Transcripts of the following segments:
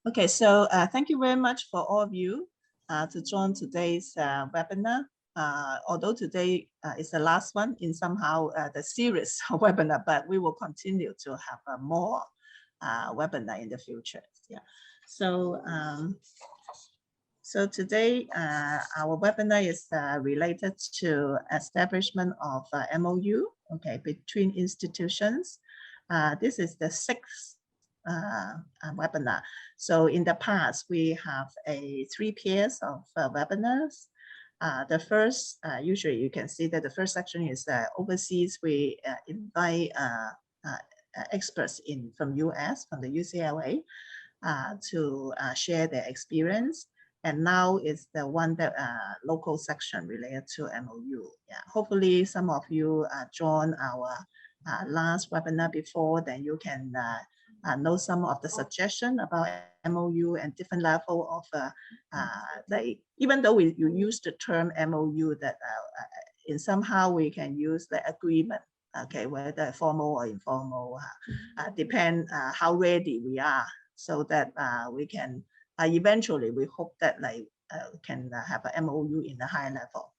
Okay, so thank you very much for all of you to join today's webinar. Although today is the last one in somehow the series of webinar, but we will continue to have more webinar in the future. Yeah. So so today our webinar is related to establishment of MoU, okay, between institutions. This is the sixth webinar. So in the past, we have three pairs of webinars. The first, usually you can see that the first section is overseas. We invite experts from US, from the UCLA, to share their experience. And now is the one that local section related to MoU. Yeah, hopefully some of you joined our last webinar before, then you can know some of the suggestion about MoU and different level of even though you use the term MoU, that in somehow we can use the agreement, okay, whether formal or informal, depend how ready we are, so that we can eventually, we hope that can have a MoU in a high level.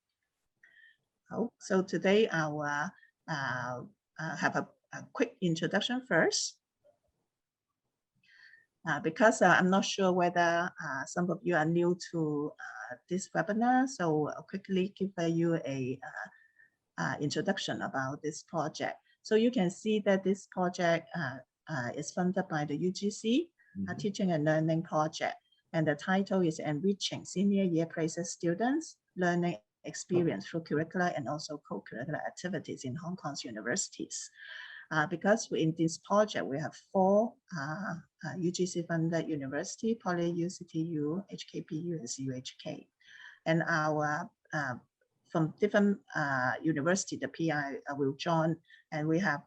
So today I will have a quick introduction first. Because I'm not sure whether some of you are new to this webinar, so I'll quickly give you a introduction about this project. So you can see that this project is funded by the UGC Teaching and Learning Project, and the title is Enriching Senior Year Places Students Learning Experience through Curricular and also Co-Curricular Activities in Hong Kong's universities. Because in this project, we have four UGC-funded university, Poly, UCTU, HKPU, and CUHK. And our from different university, the PI will join, and we have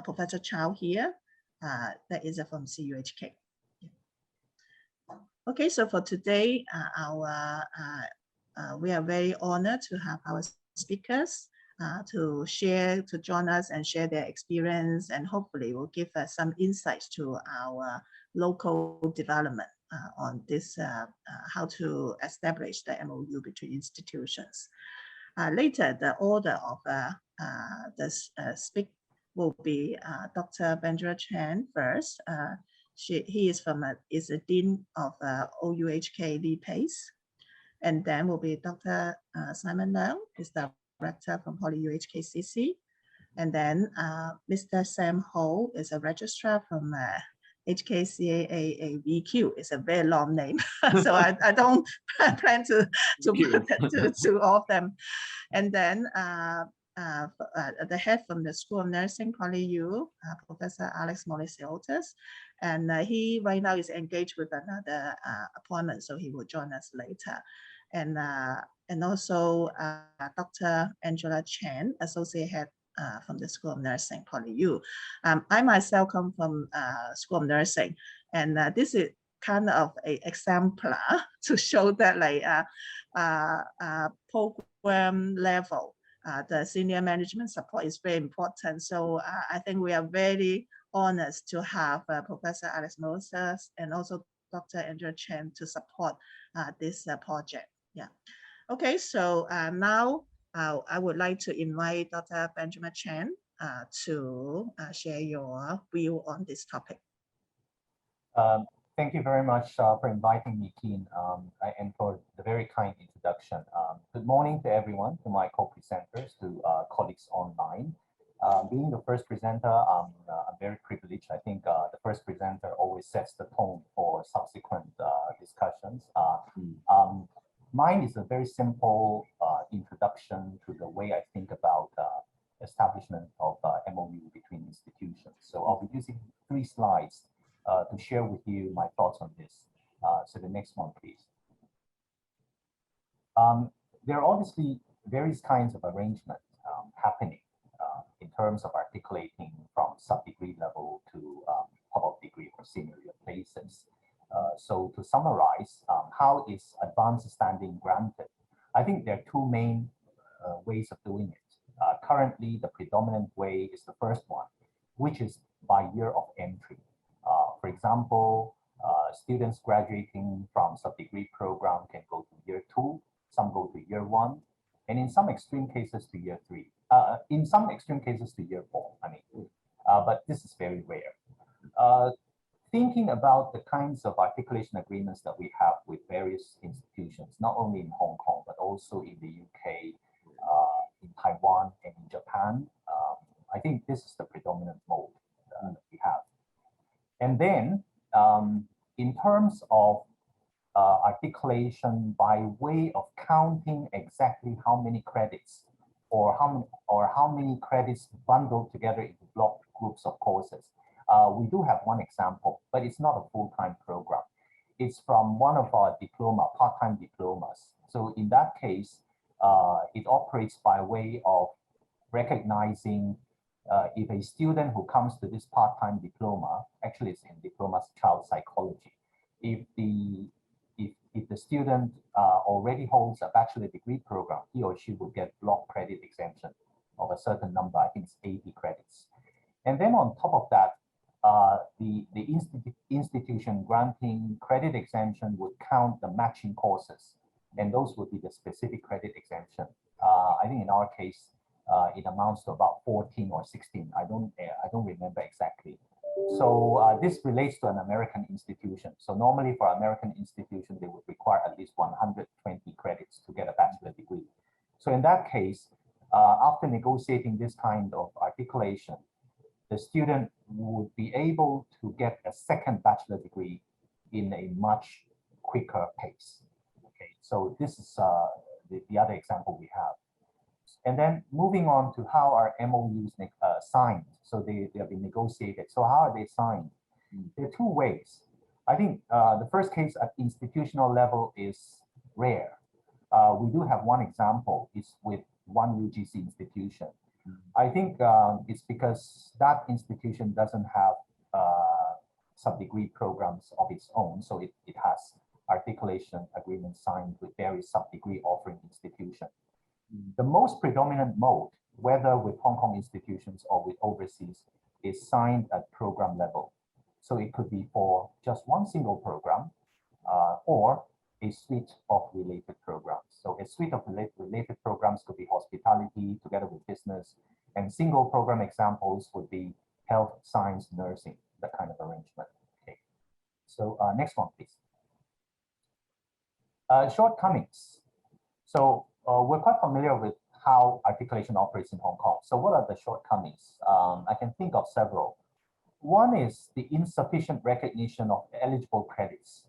Professor Chow here, that is from CUHK. Okay, so for today, we are very honored to have our speakers to join us and share their experience, and hopefully will give us some insights to our local development on this, how to establish the MoU between institutions. Later, the order of the speak will be Dr. Benjamin Chen first. He is is a Dean of OUHK Lee Pace. And then will be Dr. Simon Leung, is the Director from Poly UHKCC. And then Mr. Sam Ho is a registrar from HKCAAVQ. It's a very long name, so I don't plan to put that to all of them. And then the head from the School of Nursing, Poly U, Professor Alex Molasiotis, and he right now is engaged with another appointment, so he will join us later. And also Dr. Angela Chen, Associate Head from the School of Nursing, Poly U. I myself come from School of Nursing, and this is kind of an exemplar to show that program level, the senior management support is very important. So I think we are very honored to have Professor Alex Moses and also Dr. Angela Chen to support this project. Yeah. Okay, so now I would like to invite Dr. Benjamin Chen to share your view on this topic. Thank you very much for inviting me, Keen, and for the very kind introduction. Good morning to everyone, to my co-presenters, to colleagues online. Being the first presenter, I'm very privileged. I think the first presenter always sets the tone for subsequent discussions. Mine is a very simple introduction to the way I think about establishment of MoU between institutions. So I'll be using 3 slides to share with you my thoughts on this. So the next one, please. There are obviously various kinds of arrangement happening in terms of articulating from sub-degree level to top-up degree or senior year places. So to summarize, how is advanced standing granted? I think there are 2 main ways of doing it. Currently, the predominant way is the first one, which is by year of entry. For example, students graduating from sub-degree program can go to year 2, some go to year 1, and in some extreme cases to year 3. In some extreme cases to year 4, I mean, but this is very rare. Thinking about the kinds of articulation agreements that we have with various institutions, not only in Hong Kong, but also in the UK, in Taiwan, and in Japan, I think this is the predominant mode that we have. And then, in terms of articulation by way of counting exactly how many credits or how many credits bundled together into block groups of courses. We do have one example, but it's not a full-time program. It's from one of our part-time diplomas. So in that case, it operates by way of recognizing if a student who comes to this part-time diploma, actually it's in diploma's child psychology, if the student already holds a bachelor degree program, he or she will get block credit exemption of a certain number, I think it's 80 credits. And then on top of that, the institution granting credit exemption would count the matching courses, and those would be the specific credit exemption. I think in our case, it amounts to about 14 or 16. I don't remember exactly. So this relates to an American institution. So normally for American institution, they would require at least 120 credits to get a bachelor degree. So in that case, after negotiating this kind of articulation, the student would be able to get a second bachelor degree in a much quicker pace. Okay, so this is the other example we have. And then moving on to how are MOUs signed. So they have been negotiated. So how are they signed? There are two ways. I think the first case at institutional level is rare. We do have one example. It's with one UGC institution. I think it's because that institution doesn't have sub-degree programs of its own. So it has articulation agreements signed with various sub-degree offering institutions. The most predominant mode, whether with Hong Kong institutions or with overseas, is signed at program level. So it could be for just one single program or a suite of related programs. So a suite of related programs could be hospitality together with business, and single program examples would be health, science, nursing, that kind of arrangement. Okay. So next one, please. Shortcomings. So we're quite familiar with how articulation operates in Hong Kong. So what are the shortcomings? I can think of several. One is the insufficient recognition of eligible credits,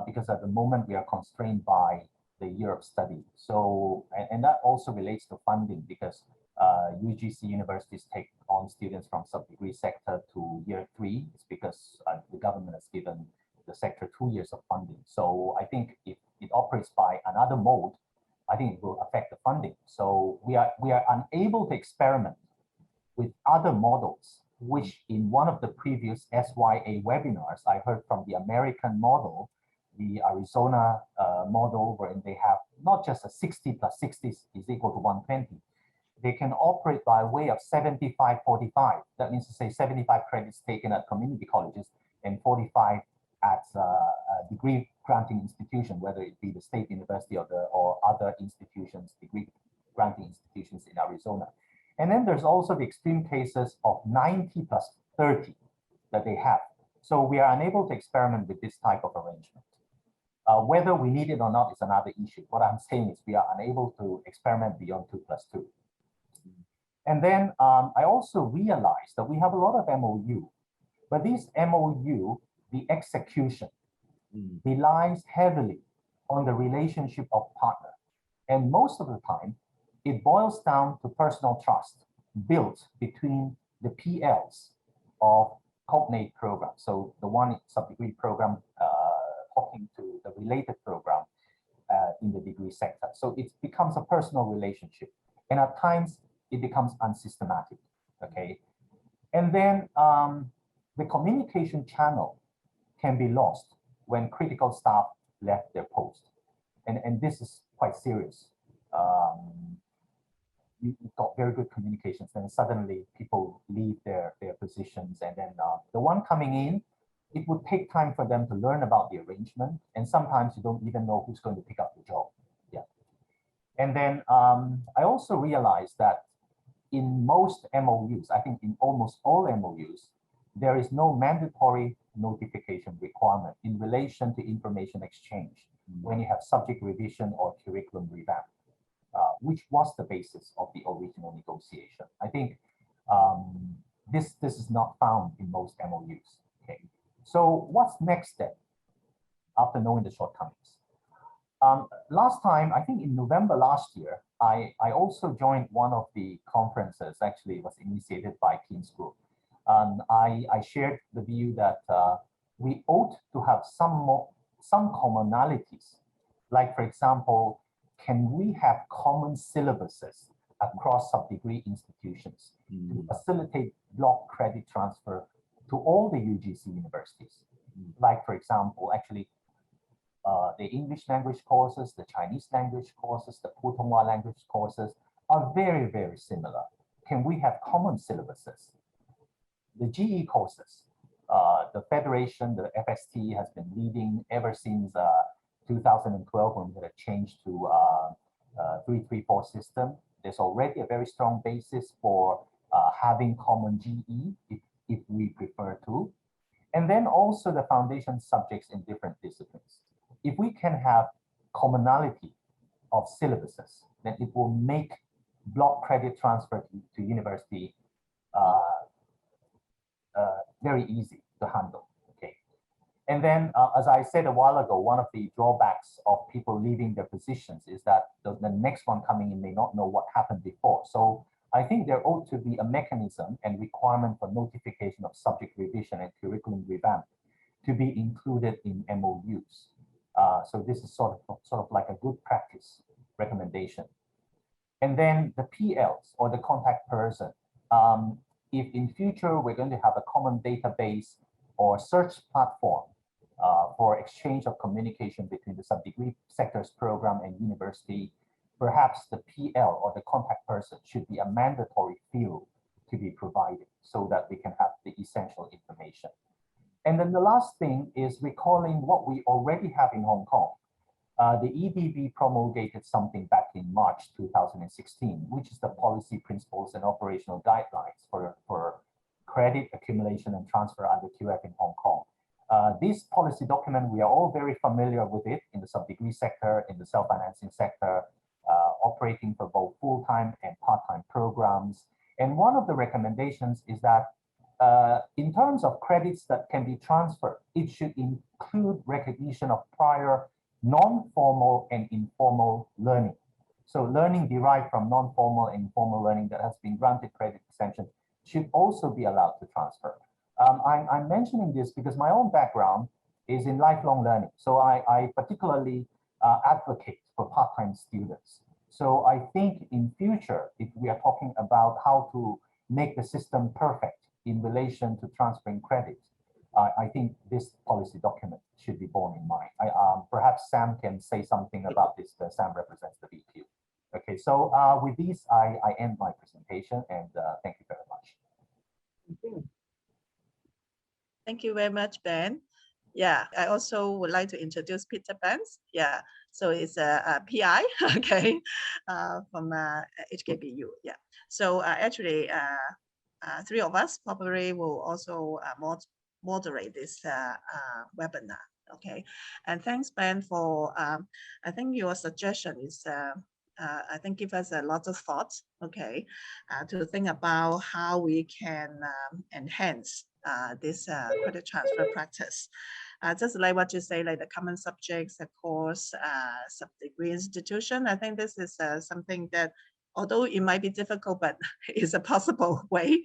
because at the moment we are constrained by the year of study. So, and that also relates to funding, because UGC universities take on students from sub-degree sector to year 3. It's because the government has given the sector 2 years of funding. So I think if it operates by another mode, I think it will affect the funding. So we are unable to experiment with other models, which in one of the previous SYA webinars, I heard from the American model, the Arizona model, wherein they have not just a 60 plus 60 is equal to 120. They can operate by way of 75-45. That means to say 75 credits taken at community colleges and 45 at a degree granting institution, whether it be the state university or other institutions, degree granting institutions in Arizona. And then there's also the extreme cases of 90 plus 30 that they have. So we are unable to experiment with this type of arrangement. Whether we need it or not is another issue. What I'm saying is we are unable to experiment beyond 2 plus 2. And then I also realized that we have a lot of MOU, but these MOU, the execution relies heavily on the relationship of partner. And most of the time, it boils down to personal trust built between the PLs of cognate program. So the one sub-degree program talking to the related program in the degree sector. So it becomes a personal relationship. And at times, it becomes unsystematic, okay? And then the communication channel can be lost when critical staff left their post. And this is quite serious. You've got very good communications, and suddenly people leave their positions, and then the one coming in it would take time for them to learn about the arrangement, and sometimes you don't even know who's going to pick up the job. Yeah. And then I also realized that in most MOUs, I think in almost all MOUs, there is no mandatory notification requirement in relation to information exchange when you have subject revision or curriculum revamp, which was the basis of the original negotiation. I think this is not found in most MOUs. Okay, so what's next step after knowing the shortcomings? Last time, I think in November last year, I also joined one of the conferences. Actually, it was initiated by Keen's group. I shared the view that we ought to have some commonalities. Like, for example, can we have common syllabuses across sub-degree institutions to facilitate block credit transfer to all the UGC universities? Like, for example, actually, the English language courses, the Chinese language courses, the Putonghua language courses are very, very similar. Can we have common syllabuses? The GE courses, the Federation, the FST has been leading ever since 2012 when we had a change to 334 system. There's already a very strong basis for having common GE if we prefer to. And then also the foundation subjects in different disciplines. If we can have commonality of syllabuses, then it will make block credit transfer to university very easy to handle. Okay, and then as I said a while ago, one of the drawbacks of people leaving their positions is that the next one coming in may not know what happened before. So I think there ought to be a mechanism and requirement for notification of subject revision and curriculum revamp to be included in MOUs. So this is sort of like a good practice recommendation. And then the PLs, or the contact person. If in future we're going to have a common database or search platform for exchange of communication between the sub-degree sectors program and university, perhaps the PL or the contact person should be a mandatory field to be provided so that we can have the essential information. And then the last thing is recalling what we already have in Hong Kong. The EDB promulgated something back in March 2016, which is the policy principles and operational guidelines for credit accumulation and transfer under QF in Hong Kong. This policy document, we are all very familiar with it in the sub-degree sector, in the self-financing sector, operating for both full-time and part-time programs. And one of the recommendations is that in terms of credits that can be transferred, it should include recognition of prior non-formal and informal learning. So learning derived from non-formal and informal learning that has been granted credit extension should also be allowed to transfer. I'm mentioning this because my own background is in lifelong learning. So I particularly advocate for part-time students. So I think in future, if we are talking about how to make the system perfect in relation to transferring credit, I think this policy document should be borne in mind. Perhaps Sam can say something about this. Sam represents the VQ. Okay, so with these, I end my presentation, and thank you very much. Thank you very much, Ben. Yeah, I also would like to introduce Peter Benz. Yeah, so it's a PI, okay, from HKBU. Yeah, so actually, three of us probably will also moderate this webinar. Okay, and thanks, Ben, for I think your suggestion is I think give us a lot of thoughts. Okay, to think about how we can enhance this credit transfer practice. Just like what you say, like the common subjects, of course, sub-degree institution. I think this is something that, although it might be difficult, but it's a possible way,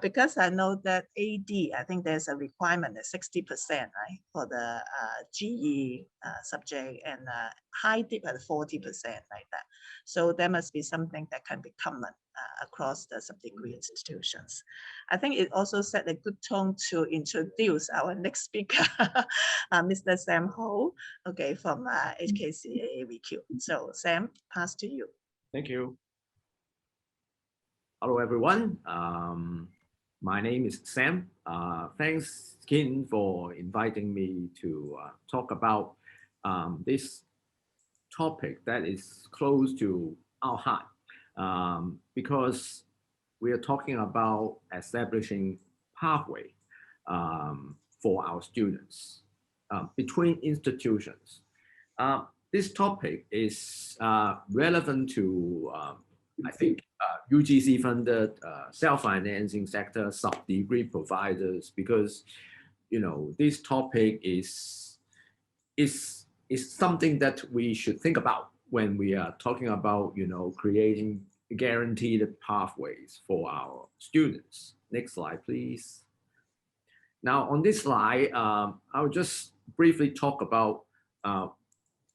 because I know that AD, I think there's a requirement at 60%, right, for the GE subject, and high dip at 40%, like that. So there must be something that can be common across the sub-degree institutions. I think it also set a good tone to introduce our next speaker, Mr. Sam Ho, okay, from HKCA VQ. So Sam, pass to you. Thank you. Hello, everyone. My name is Sam. Thanks, Kin, for inviting me to talk about this topic that is close to our heart because we are talking about establishing pathway for our students between institutions. This topic is relevant to, I think, UGC-funded self-financing sector sub-degree providers because, this topic is something that we should think about when we are talking about, creating guaranteed pathways for our students. Next slide, please. Now, on this slide, I'll just briefly talk about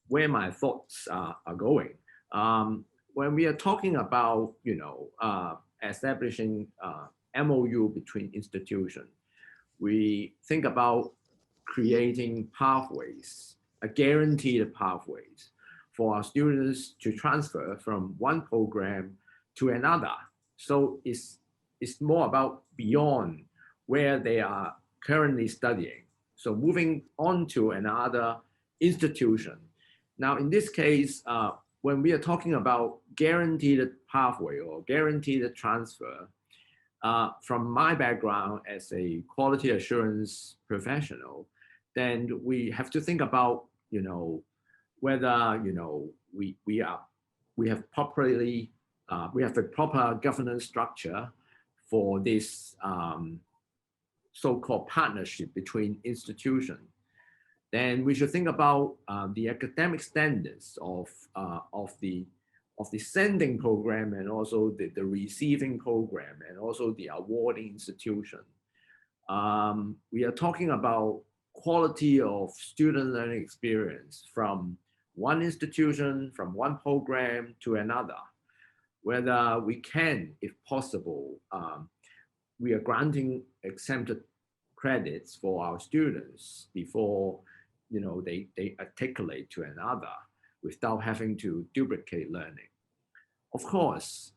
where my thoughts are going. When we are talking about, establishing MoU between institutions, we think about creating pathways, a guaranteed pathways for our students to transfer from one program to another. So it's more about beyond where they are currently studying. So moving on to another institution. Now, in this case, when we are talking about guaranteed pathway or guaranteed transfer, from my background as a quality assurance professional, then we have to think about, whether, we have properly, we have a proper governance structure for this so-called partnership between institutions. Then we should think about the academic standards of the sending program and also the receiving program and also the awarding institution. We are talking about quality of student learning experience from one institution, from one program to another, whether we can, if possible, we are granting exempted credits for our students before they articulate to another without having to duplicate learning. Of course,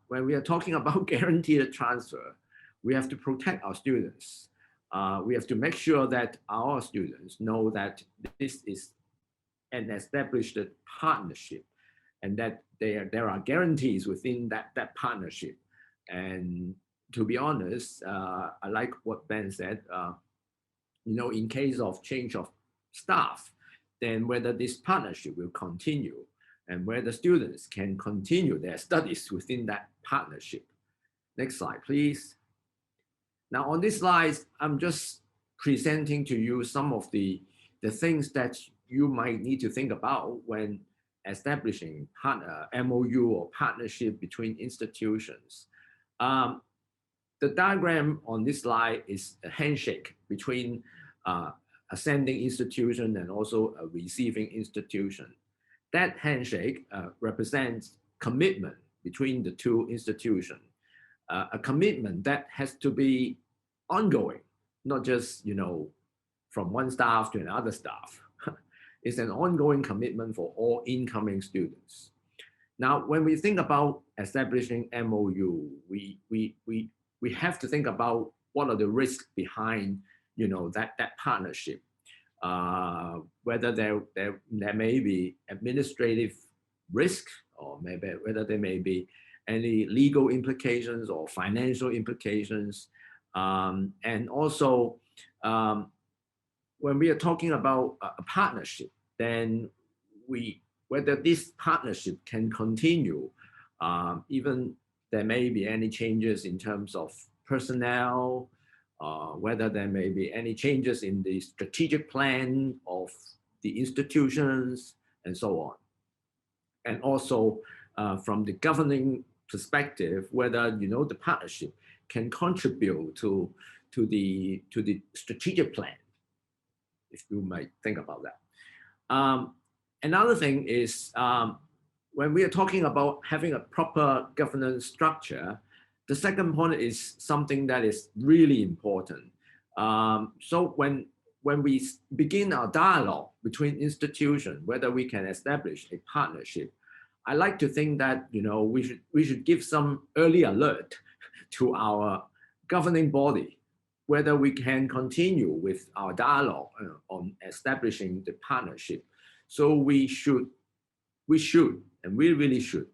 when we are talking about guaranteed transfer, we have to protect our students. We have to make sure that our students know that this is an established partnership and that there are guarantees within that partnership. And to be honest, I like what Ben said, in case of change of staff, then whether this partnership will continue and whether students can continue their studies within that partnership. Next slide, please. Now on this slide, I'm just presenting to you some of the things that you might need to think about when establishing MoU or partnership between institutions. The diagram on this slide is a handshake between a sending institution and also a receiving institution. That handshake represents commitment between the two institutions, a commitment that has to be ongoing, not just from one staff to another staff. It's an ongoing commitment for all incoming students. Now, when we think about establishing MoU, we have to think about what are the risks behind that partnership. Whether there may be administrative risk, or maybe whether there may be any legal implications or financial implications. And also, when we are talking about a partnership, then whether this partnership can continue, even there may be any changes in terms of personnel, whether there may be any changes in the strategic plan of the institutions and so on. And also from the governing perspective, whether the partnership can contribute to the strategic plan, if you might think about that. Another thing is when we are talking about having a proper governance structure, the second point is something that is really important. So when we begin our dialogue between institutions, whether we can establish a partnership, I like to think that we should give some early alert to our governing body, whether we can continue with our dialogue on establishing the partnership. So we should, and we really should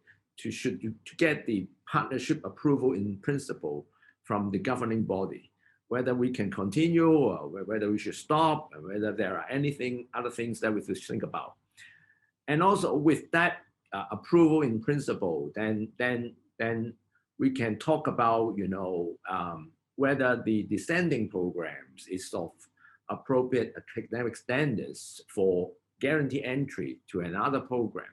get the partnership approval in principle from the governing body, whether we can continue or whether we should stop, and whether there are other things that we should think about. And also with that approval in principle, then we can talk about, whether the descending programs is of appropriate academic standards for guarantee entry to another program.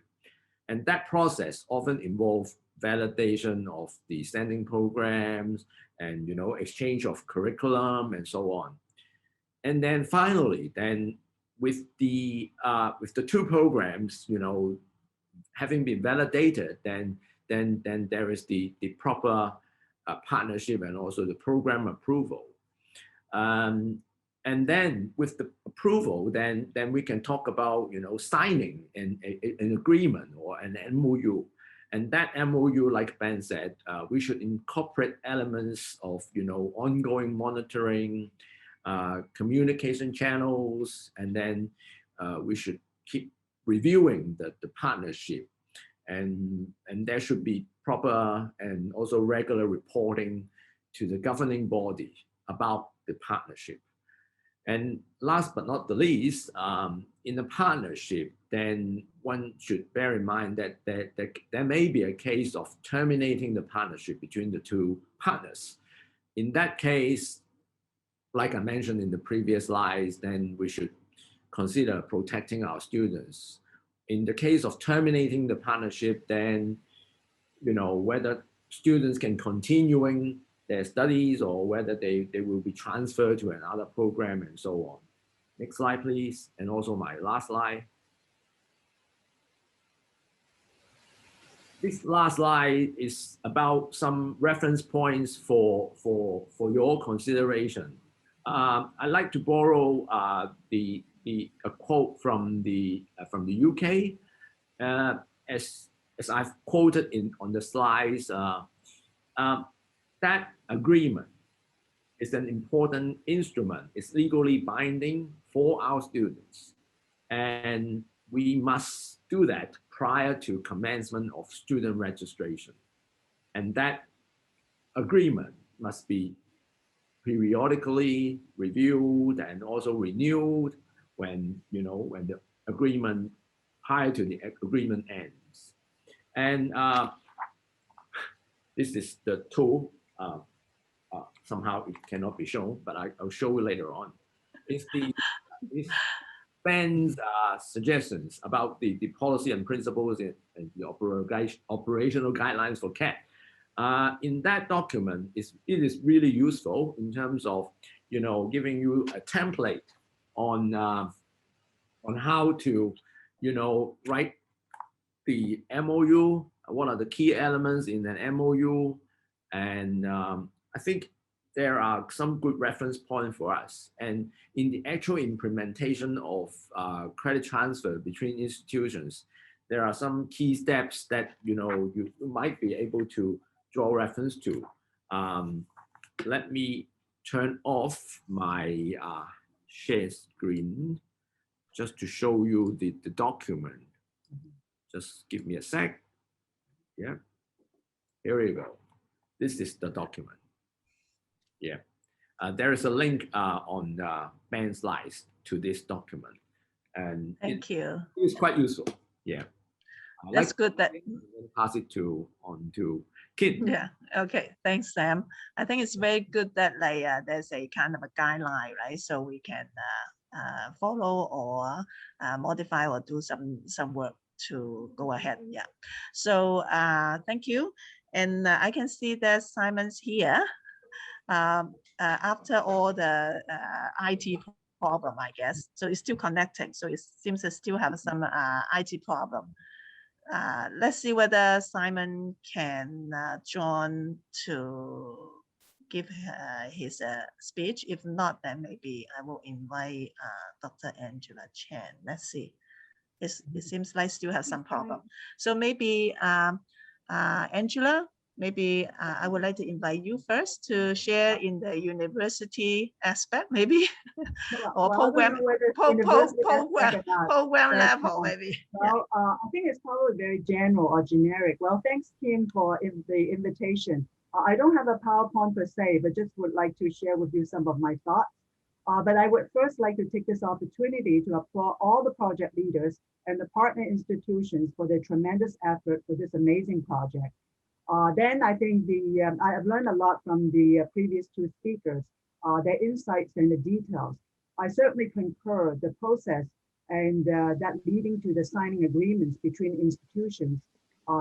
And that process often involves validation of the standing programs and, exchange of curriculum and so on. And then finally, then with the two programs, having been validated, then there is the proper partnership and also the program approval. And then with the approval, then we can talk about, signing an agreement or an MoU. And that MoU, like Ben said, we should incorporate elements of, ongoing monitoring, communication channels, and then we should keep reviewing the partnership. And there should be proper and also regular reporting to the governing body about the partnership. And last but not the least, in the partnership, then one should bear in mind that there may be a case of terminating the partnership between the two partners. In that case, like I mentioned in the previous slides, then we should consider protecting our students. In the case of terminating the partnership, then, whether students can continuing their studies or whether they will be transferred to another program and so on. Next slide, please. And also my last slide. This last slide is about some reference points for your consideration. I'd like to borrow a quote from the UK, as I've quoted on the slides. That agreement is an important instrument. It's legally binding for our students, and we must do that prior to commencement of student registration. And that agreement must be periodically reviewed and also renewed when the agreement, prior to the agreement ends. And this is the tool. Somehow it cannot be shown, but I'll show you later on. It's Ben's suggestions about the policy and principles and the operational guidelines for CAT. In that document, it is really useful in terms of, giving you a template on how to, write the MoU, what are the key elements in an MoU, and I think there are some good reference points for us. And in the actual implementation of credit transfer between institutions, there are some key steps that you might be able to draw reference to. Let me turn off my share screen just to show you the document. Just give me a sec. Yeah, here we go. This is the document. Yeah, there is a link on Ben's slides to this document, and Thank you. It's quite useful. Yeah, That's good that pass it on to Kin. Yeah. Okay. Thanks, Sam. I think it's very good that there's a kind of a guideline, right? So we can follow or modify or do some work to go ahead. Yeah. So thank you. And I can see that Simon's here. After all the IT problem, I guess. So it's still connecting. So it seems to still have some IT problem. Let's see whether Simon can join to give his speech. If not, then maybe I will invite Dr. Angela Chan. Let's see. It seems like still have some problem. So maybe Angela, maybe I would like to invite you first to share in the university aspect, maybe, or well, I don't know whether it's university aspect or not, program but, level, maybe. Well, I think it's probably very general or generic. Well, thanks, Kim, for the invitation. I don't have a PowerPoint per se, but just would like to share with you some of my thoughts. But I would first like to take this opportunity to applaud all the project leaders and the partner institutions for their tremendous effort for this amazing project. Then I think I have learned a lot from the previous two speakers, their insights and the details. I certainly concur the process and that leading to the signing agreements between institutions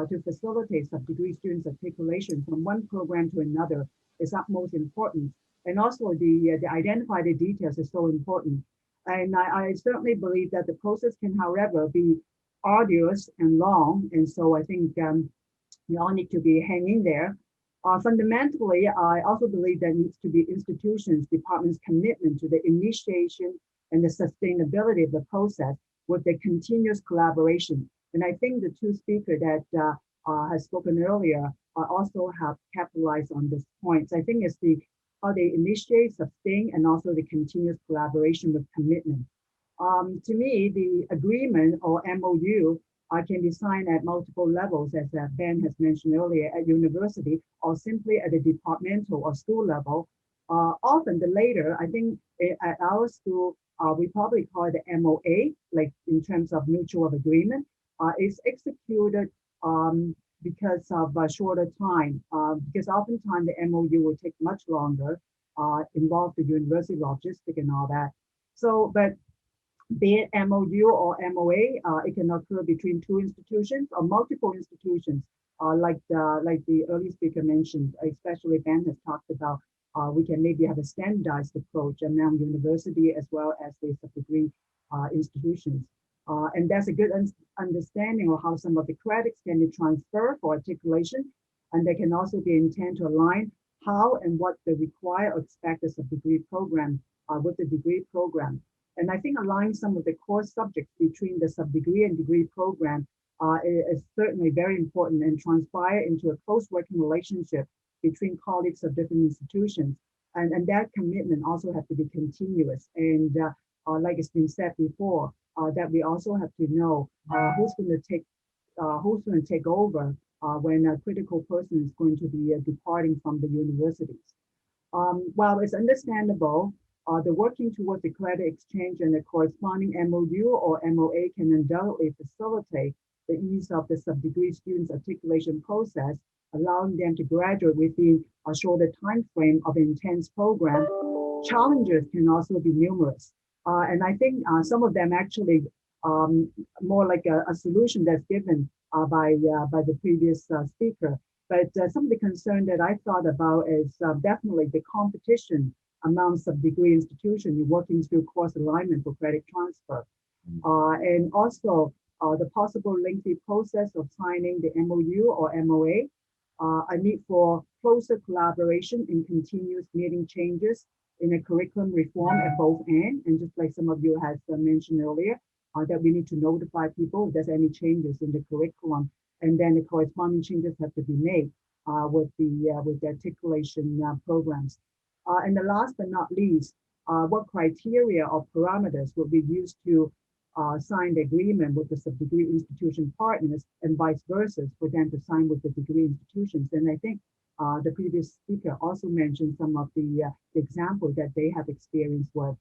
to facilitate sub-degree students' articulation from one program to another is utmost important. And also the identify the details is so important. And I certainly believe that the process can, however, be arduous and long. And so I think we all need to be hanging there. Fundamentally, I also believe there needs to be institutions, departments' commitment to the initiation and the sustainability of the process with the continuous collaboration. And I think the two speakers that has spoken earlier also have capitalized on this point. So I think it's how they initiate, sustain, and also the continuous collaboration with commitment. To me, the agreement or MoU can be signed at multiple levels, as Ben has mentioned earlier, at university or simply at a departmental or school level. Often the later, I think at our school, we probably call it the MOA, like in terms of mutual agreement, is executed because of a shorter time, because oftentimes the MOU will take much longer, involve the university logistic and all that. So, but be it MOU or MOA, it can occur between two institutions or multiple institutions, like the early speaker mentioned, especially Ben has talked about. We can maybe have a standardized approach among university as well as the sub-degree institutions. And that's a good understanding of how some of the credits can be transferred for articulation, and they can also be intended to align how and what they require or expect as a degree program with the degree program. And I think aligning some of the core subjects between the sub-degree and degree program is certainly very important and transpire into a close working relationship between colleagues of different institutions. And that commitment also has to be continuous. And like it's been said before, that we also have to know who's going to take over when a critical person is going to be departing from the universities. While it's understandable, the working towards the credit exchange and the corresponding MOU or MOA can undoubtedly facilitate the ease of the sub-degree students' articulation process, allowing them to graduate within a shorter time frame of intense program. Challenges can also be numerous. And I think some of them actually more like a solution that's given by the previous speaker. But some of the concern that I thought about is definitely the competition among sub-degree institutions working through course alignment for credit transfer. And also the possible lengthy process of signing the MOU or MOA, a need for closer collaboration and continuous meeting changes in a curriculum reform at both ends. And just like some of you has mentioned earlier, that we need to notify people if there's any changes in the curriculum. And then the corresponding changes have to be made with the articulation programs. And the last but not least, what criteria or parameters will be used to sign the agreement with the sub-degree institution partners and vice versa for them to sign with the degree institutions. And I think the previous speaker also mentioned some of the examples that they have experienced with.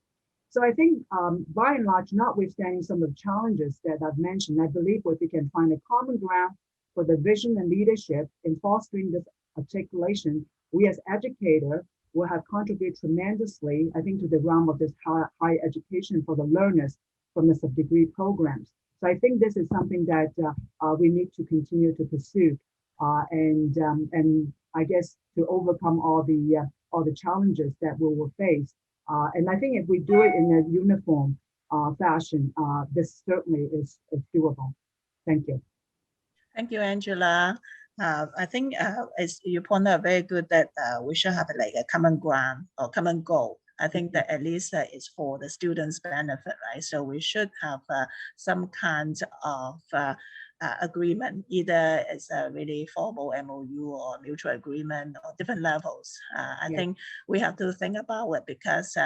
So I think by and large, notwithstanding some of the challenges that I've mentioned, I believe if we can find a common ground for the vision and leadership in fostering this articulation, we as educators will have contributed tremendously, I think, to the realm of this higher education for the learners from the sub-degree programs. So I think this is something that we need to continue to pursue, and I guess to overcome all the challenges that we will face. And I think if we do it in a uniform fashion, this certainly is doable. Thank you. Thank you, Angela. I think as you pointed out, very good that we should have like a common ground or common goal. I think that at least it's for the students' benefit, right? So we should have some kind of agreement, either it's a really formal MoU or mutual agreement or different levels. I think we have to think about it, because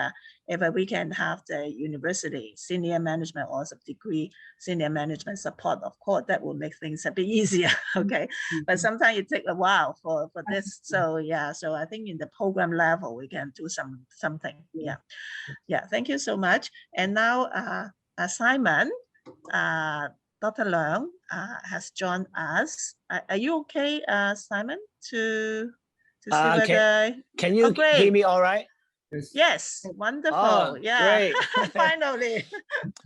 if we can have the university senior management or sub-degree senior management support, of course, that will make things a bit easier, okay? But sometimes it takes a while for this. So yeah, so I think in the program level, we can do something. Yeah. Thank you so much. And now Simon, Dr. Leung has joined us. Are you okay, Simon, to see whether... Can you hear me all right? Yes, wonderful. Oh, great. Finally.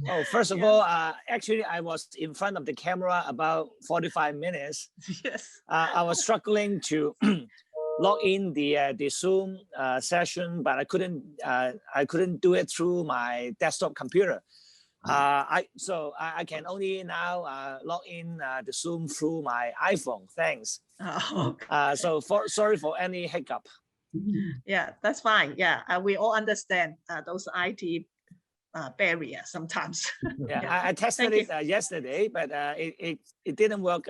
Oh, first of all, actually, I was in front of the camera about 45 minutes. Yes. I was struggling to log in the Zoom session, but I couldn't do it through my desktop computer. So I can only now log in the Zoom through my iPhone. Thanks. Oh, okay. So sorry for any hiccup. Yeah, that's fine. Yeah, we all understand those IT barriers sometimes. Yeah, I tested it yesterday, but it didn't work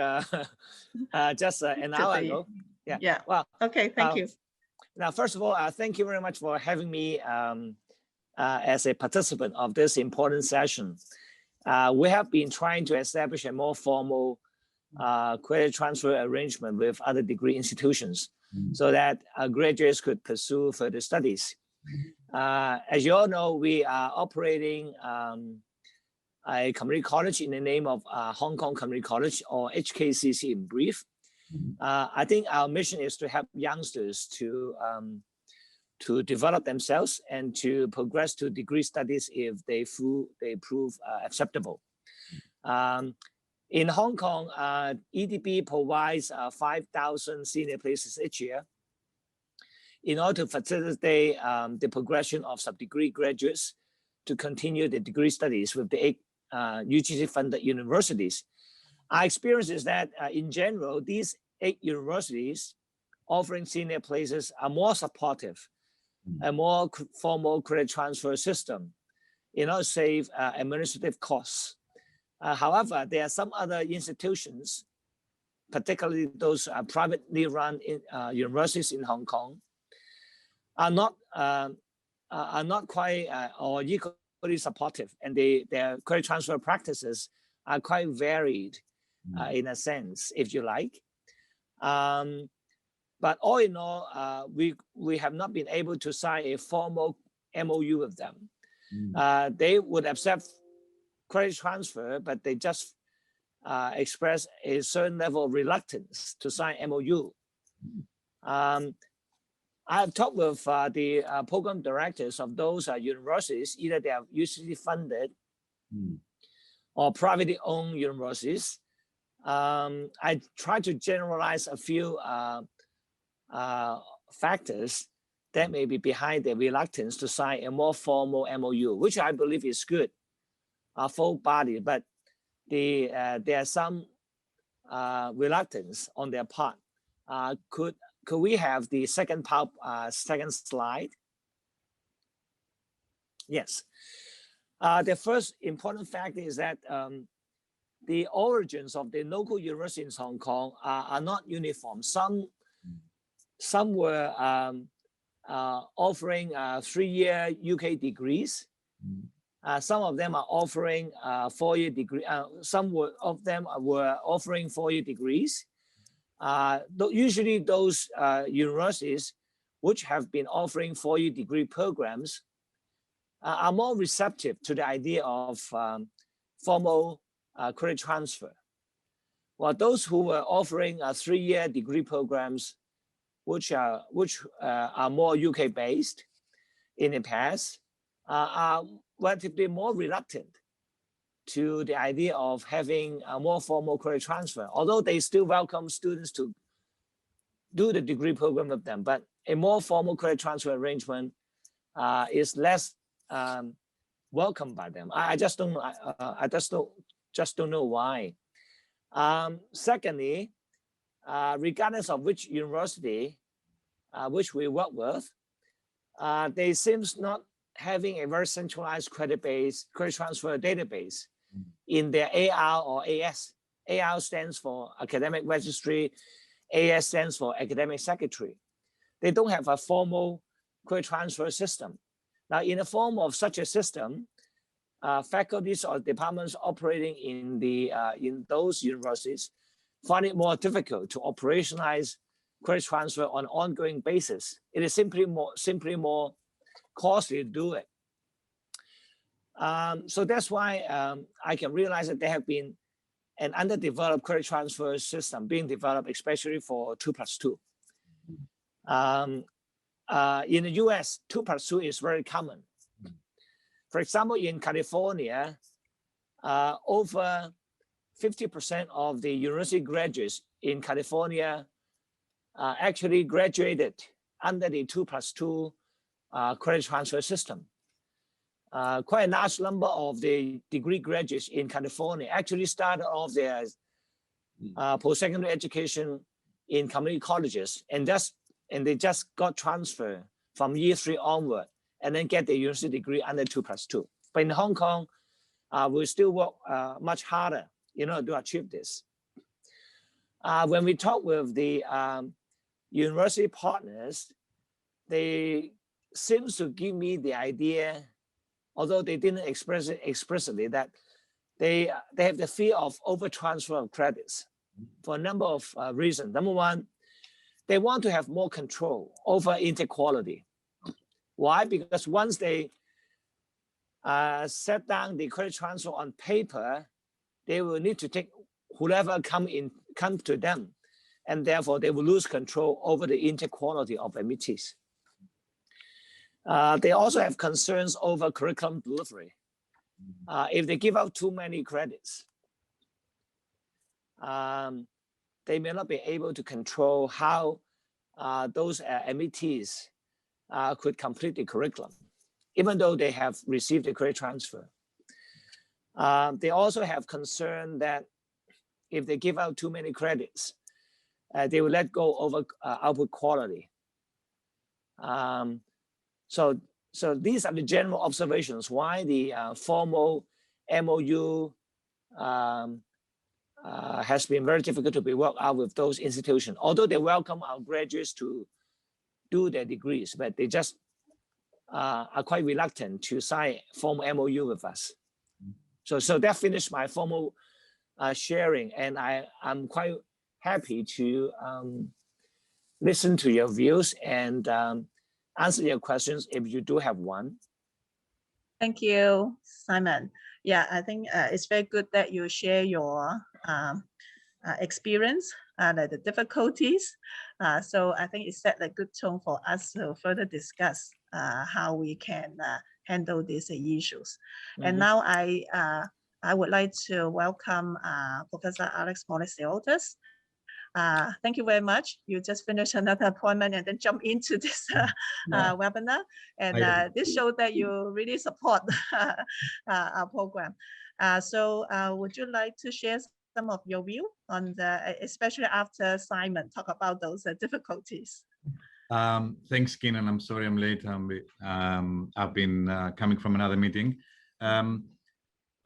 just an hour ago. Yeah. Well, okay. Thank you. Now, first of all, thank you very much for having me as a participant of this important session. We have been trying to establish a more formal credit transfer arrangement with other degree institutions so that graduates could pursue further studies. As you all know, we are operating a community college in the name of Hong Kong Community College, or HKCC in brief. I think our mission is to help youngsters to develop themselves and to progress to degree studies if they prove acceptable. In Hong Kong, EDB provides 5,000 senior places each year in order to facilitate the progression of sub-degree graduates to continue the degree studies with the 8 UGC-funded universities. Our experience is that in general, these 8 universities offering senior places are more supportive, a more formal credit transfer system, save administrative costs. However, there are some other institutions, particularly those privately run universities in Hong Kong, are not quite or equally supportive, and their credit transfer practices are quite varied in a sense, if you like. But all in all, we have not been able to sign a formal MoU with them. They would accept credit transfer, but they just express a certain level of reluctance to sign MoU. I've talked with the program directors of those universities, either they are usually funded or privately owned universities. I try to generalize a few factors that may be behind the reluctance to sign a more formal MoU, which I believe is good, full body, but there are some reluctance on their part. Could we have the second slide? Yes. The first important fact is that the origins of the local universities in Hong Kong are not uniform. Some were offering 3-year UK degrees. Some of them are offering 4-year degree. Some of them were offering 4-year degrees. Usually those universities which have been offering 4-year degree programs are more receptive to the idea of formal credit transfer. While those who were offering 3-year degree programs, which are more UK based in the past, are relatively more reluctant to the idea of having a more formal credit transfer, although they still welcome students to do the degree program with them. But a more formal credit transfer arrangement is less welcomed by them. I just don't know why. Secondly, regardless of which university which we work with, they seems not having a very centralized credit transfer database in their AR or AS AR stands for Academic Registry, AS stands for Academic Secretary. They don't have a formal credit transfer system. Now, in the form of such a system, faculties or departments operating in those universities find it more difficult to operationalize credit transfer on an ongoing basis. It is simply more costly to do it. So that's why I can realize that there have been an underdeveloped credit transfer system being developed, especially for 2+2. In the US, 2+2 is very common. For example, in California, over 50% of the university graduates in California actually graduated under the 2+2 credit transfer system. Quite a large number of the degree graduates in California actually started off their post-secondary education in community colleges, and they just got transferred from year 3 onward, and then get the university degree under 2+2. But in Hong Kong, we still work much harder in order to achieve this. When we talk with the university partners, they seem to give me the idea, although they didn't express it explicitly, that they have the fear of over-transfer of credits for a number of reasons. Number one, they want to have more control over inequality. Why? Because once they set down the credit transfer on paper, they will need to take whoever come to them, and therefore they will lose control over the inequality of admittees. They also have concerns over curriculum delivery. If they give out too many credits, they may not be able to control how those admittees could complete the curriculum, even though they have received the credit transfer. They also have concern that if they give out too many credits, they will let go over output quality. So these are the general observations why the formal MoU has been very difficult to be worked out with those institutions. Although they welcome our graduates to do their degrees, but they just are quite reluctant to sign formal MoU with us. So that finished my formal sharing, and I'm quite happy to listen to your views and answer your questions if you do have one. Thank you, Simon. Yeah, I think it's very good that you share your experience and the difficulties. So I think it set a good tone for us to further discuss how we can handle these issues. And now I would like to welcome Professor Alex Molasiotis. Thank you very much. You just finished another appointment and then jump into this webinar. And this shows that you really support our program. So would you like to share some of your view on especially after Simon talk about those difficulties? Thanks, Keenan. I'm sorry I'm late. I've been coming from another meeting.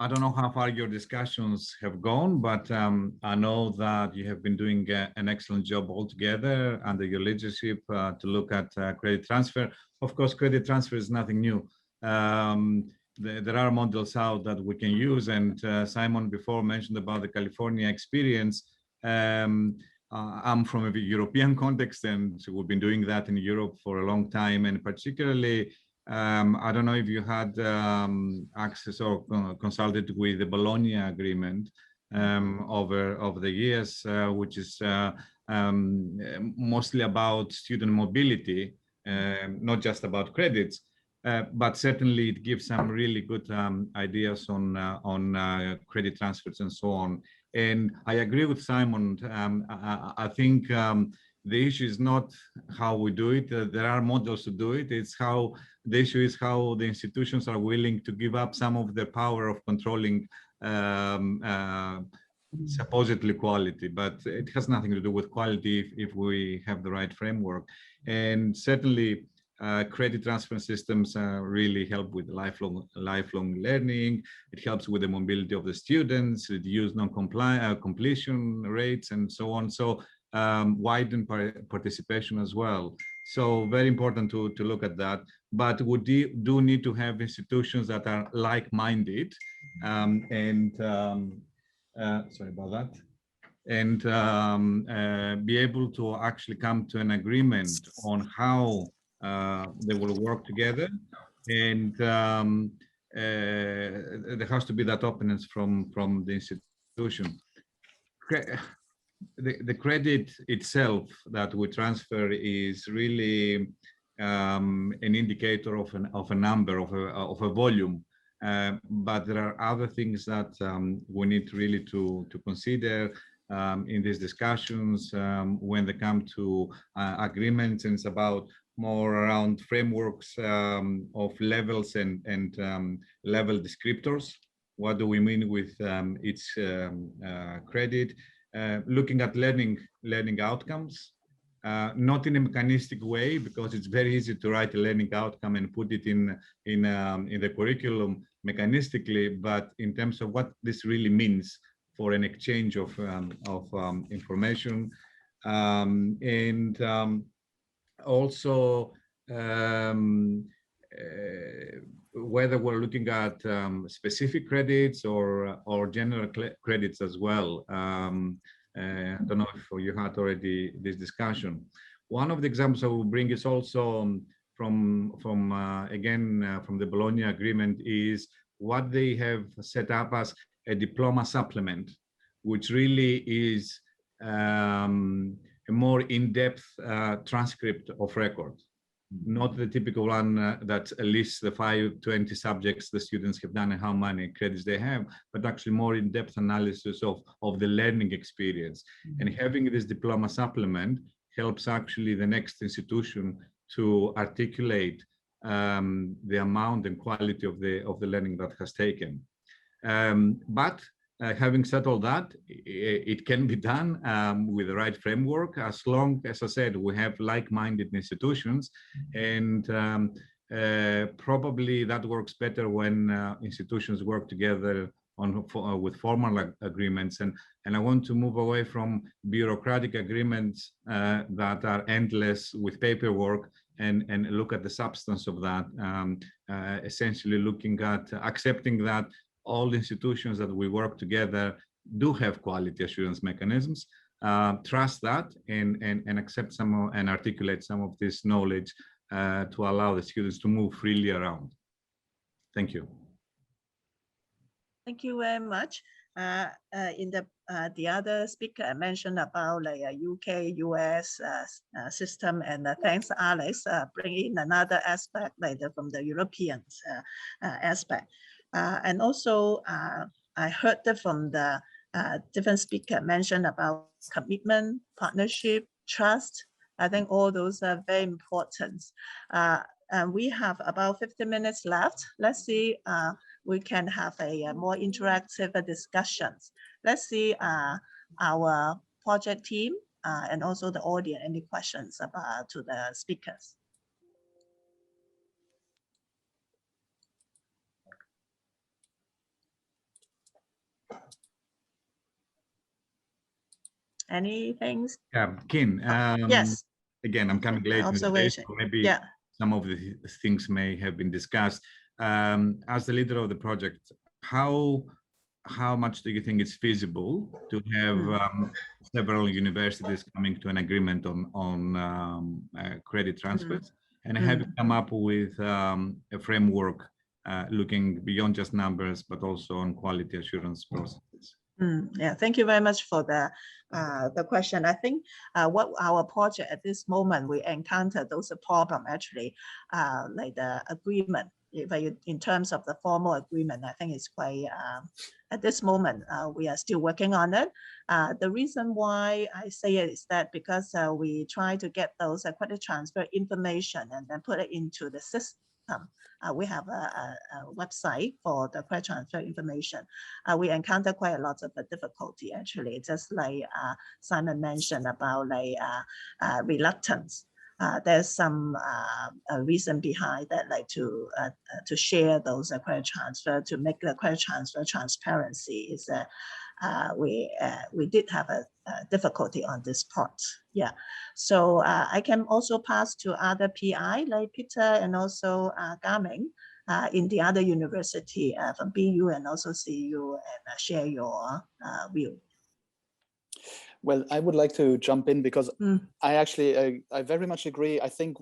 I don't know how far your discussions have gone, but I know that you have been doing an excellent job altogether under your leadership to look at credit transfer. Of course, credit transfer is nothing new. There are models out that we can use, and Simon before mentioned about the California experience. I'm from a European context, and we've been doing that in Europe for a long time, and particularly I don't know if you had access or consulted with the Bologna Agreement over the years, which is mostly about student mobility, not just about credits, but certainly it gives some really good ideas on credit transfers and so on. And I agree with Simon. I think the issue is not how we do it. There are models to do it. It's how the issue is how the institutions are willing to give up some of the power of controlling supposedly quality, but it has nothing to do with quality if we have the right framework. And certainly Credit transfer systems really help with lifelong learning. It helps with the mobility of the students, reduce completion rates, and so on. So widen participation as well. So very important to look at that. But we do need to have institutions that are like-minded sorry about that. And be able to actually come to an agreement on how they will work together. And there has to be that openness from the institution. The credit itself that we transfer is really an indicator of a number, of a volume. But there are other things that we need really to consider in these discussions when they come to agreements, and it's about more around frameworks of levels and level descriptors. What do we mean with each credit? Looking at learning outcomes, not in a mechanistic way, because it's very easy to write a learning outcome and put it in the curriculum mechanistically, but in terms of what this really means for an exchange of information, and also whether we're looking at specific credits or general credits as well. I don't know if you had already this discussion. One of the examples I will bring is also from the Bologna Agreement, is what they have set up as a diploma supplement, which really is a more in-depth transcript of records. Not the typical one that lists the 20 subjects the students have done and how many credits they have, but actually more in-depth analysis of the learning experience. And having this diploma supplement helps actually the next institution to articulate the amount and quality of the learning that has taken. But having said all that, it can be done with the right framework, as long as I said we have like-minded institutions, and probably that works better when institutions work together with formal agreements. And I want to move away from bureaucratic agreements that are endless with paperwork, and look at the substance of that, essentially looking at accepting that all institutions that we work together do have quality assurance mechanisms, trust that, and accept and articulate some of this knowledge to allow the students to move freely around. Thank you. Thank you very much. In the other speaker mentioned about like a UK, US system, and thanks Alex bringing in another aspect like from the Europeans aspect. And also I heard that from the different speaker mentioned about commitment, partnership, trust. I think all those are very important. And we have about 50 minutes left. Let's see, we can have a more interactive discussions. Let's see our project team and also the audience, any questions about to the speakers. Anything? Yeah, Kin. Yes. Again, I'm coming late in the day, so maybe some of the things may have been discussed. As the leader of the project, how much do you think it's feasible to have several universities coming to an agreement on credit transfers? And have you come up with a framework looking beyond just numbers, but also on quality assurance processes? Yeah, thank you very much for the question. I think what our project at this moment, we encounter those problem actually like the agreement. If in terms of the formal agreement, I think it's quite, at this moment, we are still working on it. The reason why I say it is that because we try to get those credit transfer information and then put it into the system. We have a website for the credit transfer information. We encounter quite a lot of difficulty actually, just like Simon mentioned about like reluctance. there's some reason behind that, like to share those credit transfer, to make the credit transfer transparency. Is that we did have a difficulty on this part. Yeah, so I can also pass to other PI like Peter and also Gaming in the other university from BU and also CU, and share your view. Well, I would like to jump in because I actually, I very much agree. I think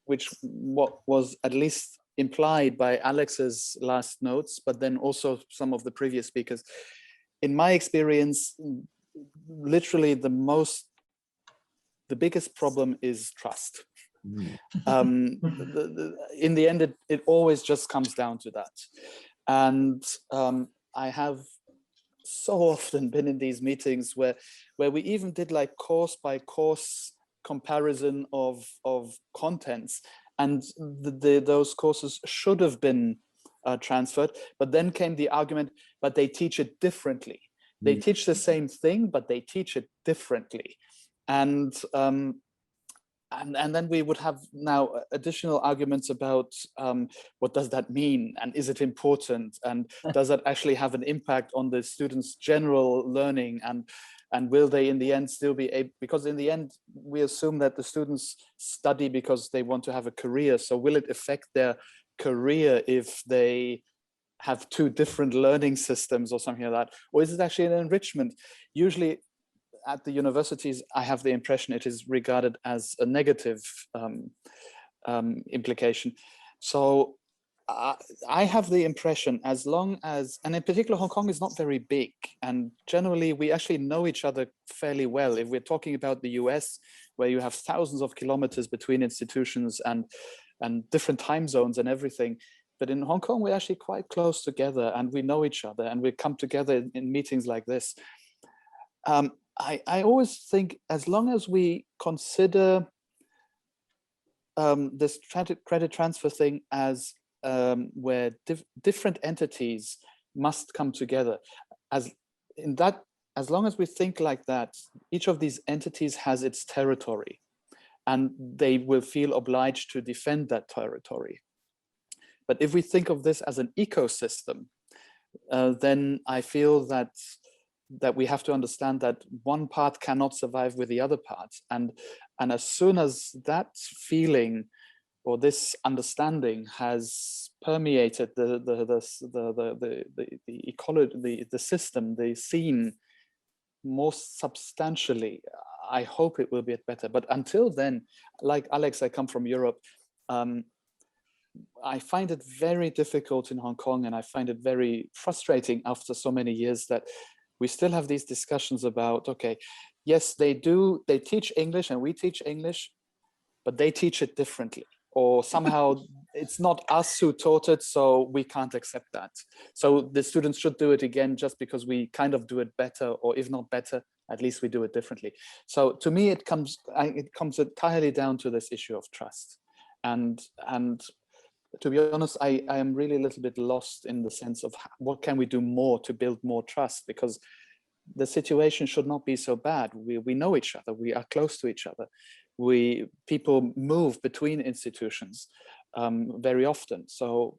what was at least implied by Alex's last notes, but then also some of the previous speakers. In my experience, literally the biggest problem is trust. In the end, it always just comes down to that. And I have so often been in these meetings where we even did like course by course comparison of contents, and those courses should have been transferred, but then came the argument, but they teach it differently. They teach the same thing, but they teach it differently. And then we would have now additional arguments about what does that mean, and is it important, and does that actually have an impact on the students' general learning, and will they in the end still be able, because in the end we assume that the students study because they want to have a career, so will it affect their career if they have two different learning systems or something like that, or is it actually an enrichment? Usually at the universities, I have the impression it is regarded as a negative implication. So I have the impression, as long as, and in particular, Hong Kong is not very big, and generally we actually know each other fairly well. If we're talking about the US, where you have thousands of kilometers between institutions and different time zones and everything, but in Hong Kong, we're actually quite close together, and we know each other, and we come together in meetings like this. I always think, as long as we consider this credit transfer thing as where different entities must come together, as long as we think like that, each of these entities has its territory, and they will feel obliged to defend that territory. But if we think of this as an ecosystem, then I feel that we have to understand that one part cannot survive with the other part, and as soon as that feeling or this understanding has permeated the ecology, the system, the scene more substantially, I hope it will be better. But until then, like Alex, I come from Europe. I find it very difficult in Hong Kong, and I find it very frustrating after so many years that we still have these discussions about, okay, yes, they teach English and we teach English, but they teach it differently. Or somehow it's not us who taught it, so we can't accept that. So the students should do it again just because we kind of do it better, or if not better, at least we do it differently. So to me, it comes entirely down to this issue of trust. And to be honest, I am really a little bit lost in the sense of what can we do more to build more trust, because the situation should not be so bad. We know each other, we are close to each other. People move between institutions very often. So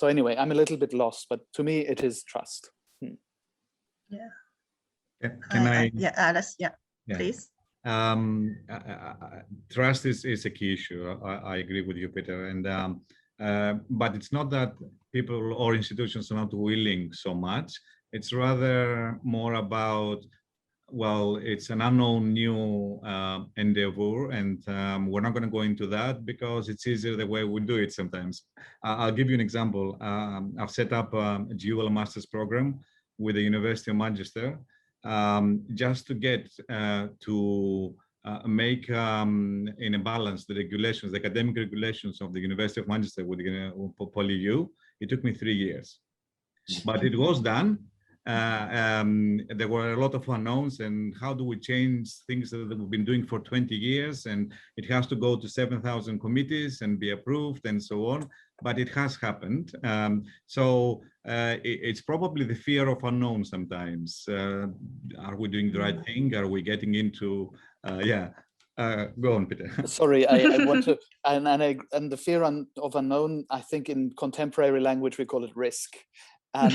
anyway, I'm a little bit lost, but to me, it is trust. Yeah. Can I? Yeah, Alice, yeah. Please. Trust is a key issue. I agree with you, Peter. And but it's not that people or institutions are not willing so much. It's rather more about, well, it's an unknown new endeavor, and we're not going to go into that because it's easier the way we do it sometimes. I'll give you an example. I've set up a dual master's program with the University of Manchester just to get to make in a balance the regulations, the academic regulations of the University of Manchester with PolyU. It took me 3 years, but it was done. There were a lot of unknowns, and how do we change things that we've been doing for 20 years, and it has to go to 7,000 committees and be approved and so on, but it has happened. It's probably the fear of unknown sometimes. Are we doing the right thing? Are we getting into, Go on, Peter. Sorry, I want to, and the fear of unknown, I think in contemporary language we call it risk, and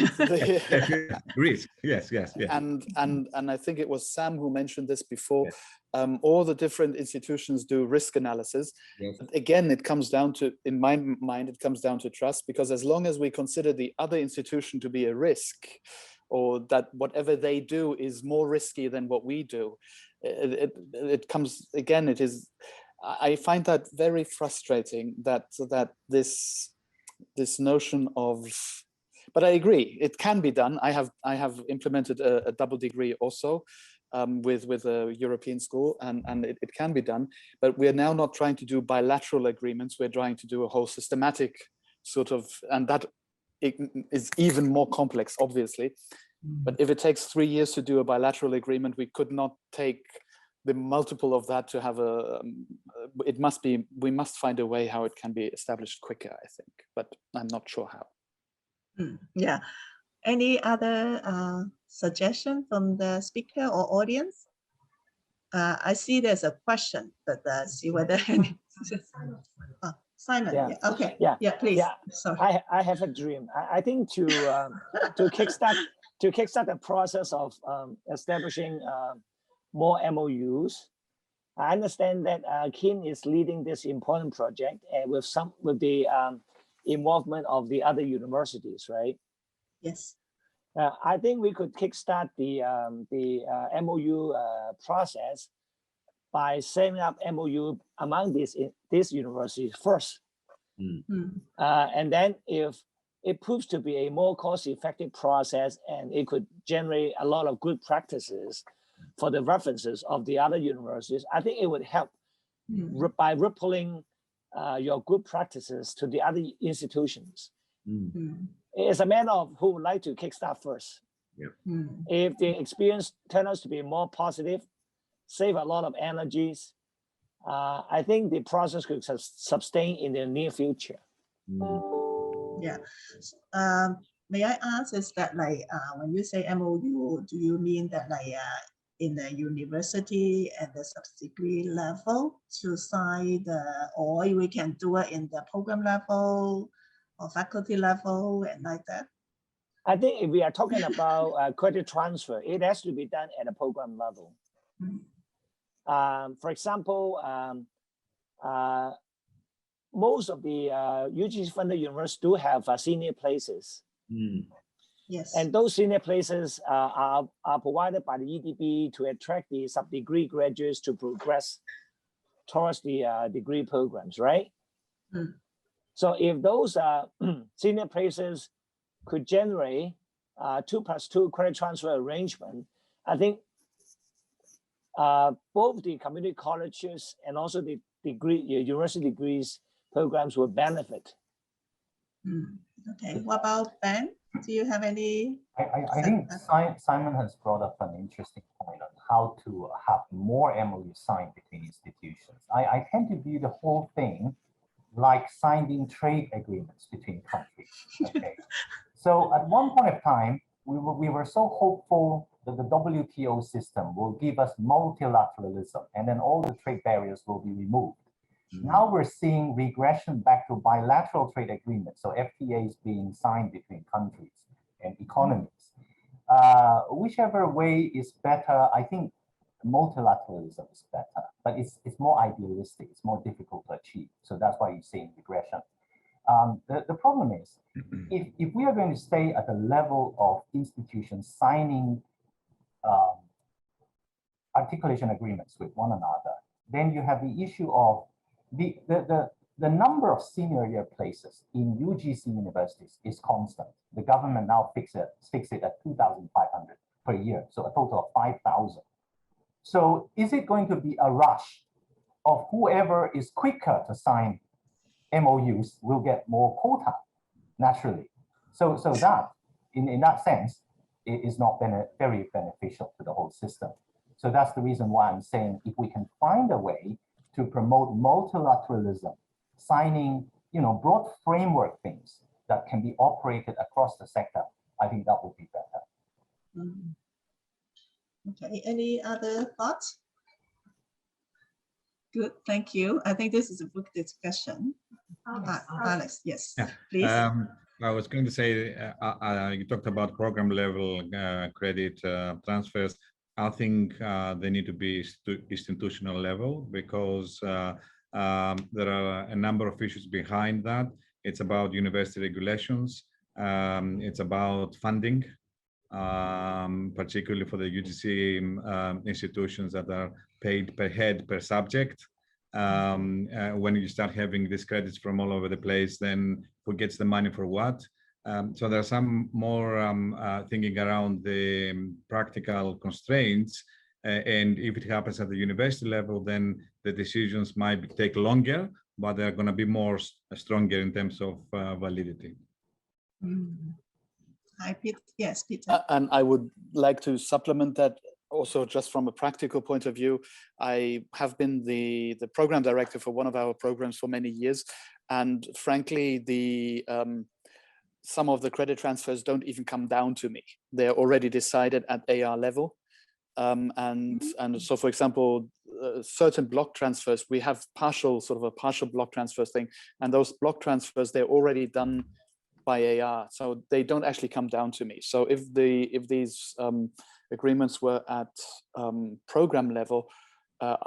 risk. Yes. And I think it was Sam who mentioned this before. Yes. All the different institutions do risk analysis. Yes. But again, it comes down to, in my mind, it comes down to trust, because as long as we consider the other institution to be a risk, or that whatever they do is more risky than what we do, it comes, again, it is, I find that very frustrating, that this notion of, but I agree, it can be done. I have implemented a double degree also with a European school, and it can be done, but we're now not trying to do bilateral agreements. We're trying to do a whole systematic sort of, and that it is even more complex, obviously. But if it takes 3 years to do a bilateral agreement, we could not take the multiple of that to have a, it must be, we must find a way how it can be established quicker, I think, but I'm not sure how. Yeah. Any other suggestion from the speaker or audience? I see there's a question, but see whether any. Simon. Yeah. Yeah. Okay. Yeah. Yeah. Please. Yeah. Sorry. I have a dream. I think to kickstart the process of establishing more MOUs. I understand that Kim is leading this important project, and with the involvement of the other universities, right? Yes. I think we could kickstart the MOU process by setting up MOU among these universities first. And then if it proves to be a more cost-effective process and it could generate a lot of good practices for the references of the other universities, I think it would help by rippling your good practices to the other institutions. It's a matter of who would like to kickstart first. Yeah. If the experience turns out to be more positive, save a lot of energies, I think the process could sustain in the near future. Yeah. May I ask, is that like when you say MOU, do you mean that like in the university at the sub-degree level to sign or we can do it in the program level or faculty level and like that? I think if we are talking about credit transfer, it has to be done at a program level. For example, most of the UGC-funded universities do have senior places. Yes. And those senior places are provided by the EDB to attract the sub-degree graduates to progress towards the degree programs, right? So if those senior places could generate 2+2 credit transfer arrangement, I think both the community colleges and also the university degrees programs will benefit. Okay, what about Ben? Do you have any? I think Simon has brought up an interesting point on how to have more MOU signed between institutions. I tend to view the whole thing like signing trade agreements between countries. Okay, so at one point of time, we were so hopeful that the WTO system will give us multilateralism and then all the trade barriers will be removed. Now we're seeing regression back to bilateral trade agreements, so FTAs being signed between countries and economies. Whichever way is better, I think multilateralism is better, but it's more idealistic, it's more difficult to achieve. So that's why you're seeing regression. The problem is, if we are going to stay at the level of institutions signing articulation agreements with one another, then you have the issue of the number of senior year places in UGC universities is constant. The government now fixed it at 2,500 per year, so a total of 5,000. So is it going to be a rush of whoever is quicker to sign MOUs will get more quota, naturally? So that, in that sense, it is not very beneficial to the whole system. So that's the reason why I'm saying if we can find a way to promote multilateralism, signing, broad framework things that can be operated across the sector, I think that would be better. Okay, any other thoughts? Good, thank you. I think this is a good discussion. Alex, yes, Yeah. please. I was going to say, you talked about program level credit transfers. I think they need to be institutional level because there are a number of issues behind that. It's about university regulations. It's about funding, particularly for the UGC institutions that are paid per head per subject. When you start having these credits from all over the place, then who gets the money for what? So there's some more thinking around the practical constraints. And if it happens at the university level, then the decisions might take longer, but they're going to be more stronger in terms of validity. Hi, Peter. Yes, Peter. And I would like to supplement that also just from a practical point of view. I have been the program director for one of our programs for many years. And frankly, some of the credit transfers don't even come down to me. They're already decided at AR level. And so, for example, certain block transfers, we have sort of a partial block transfer thing. And those block transfers, they're already done by AR, so they don't actually come down to me. So if these agreements were at program level,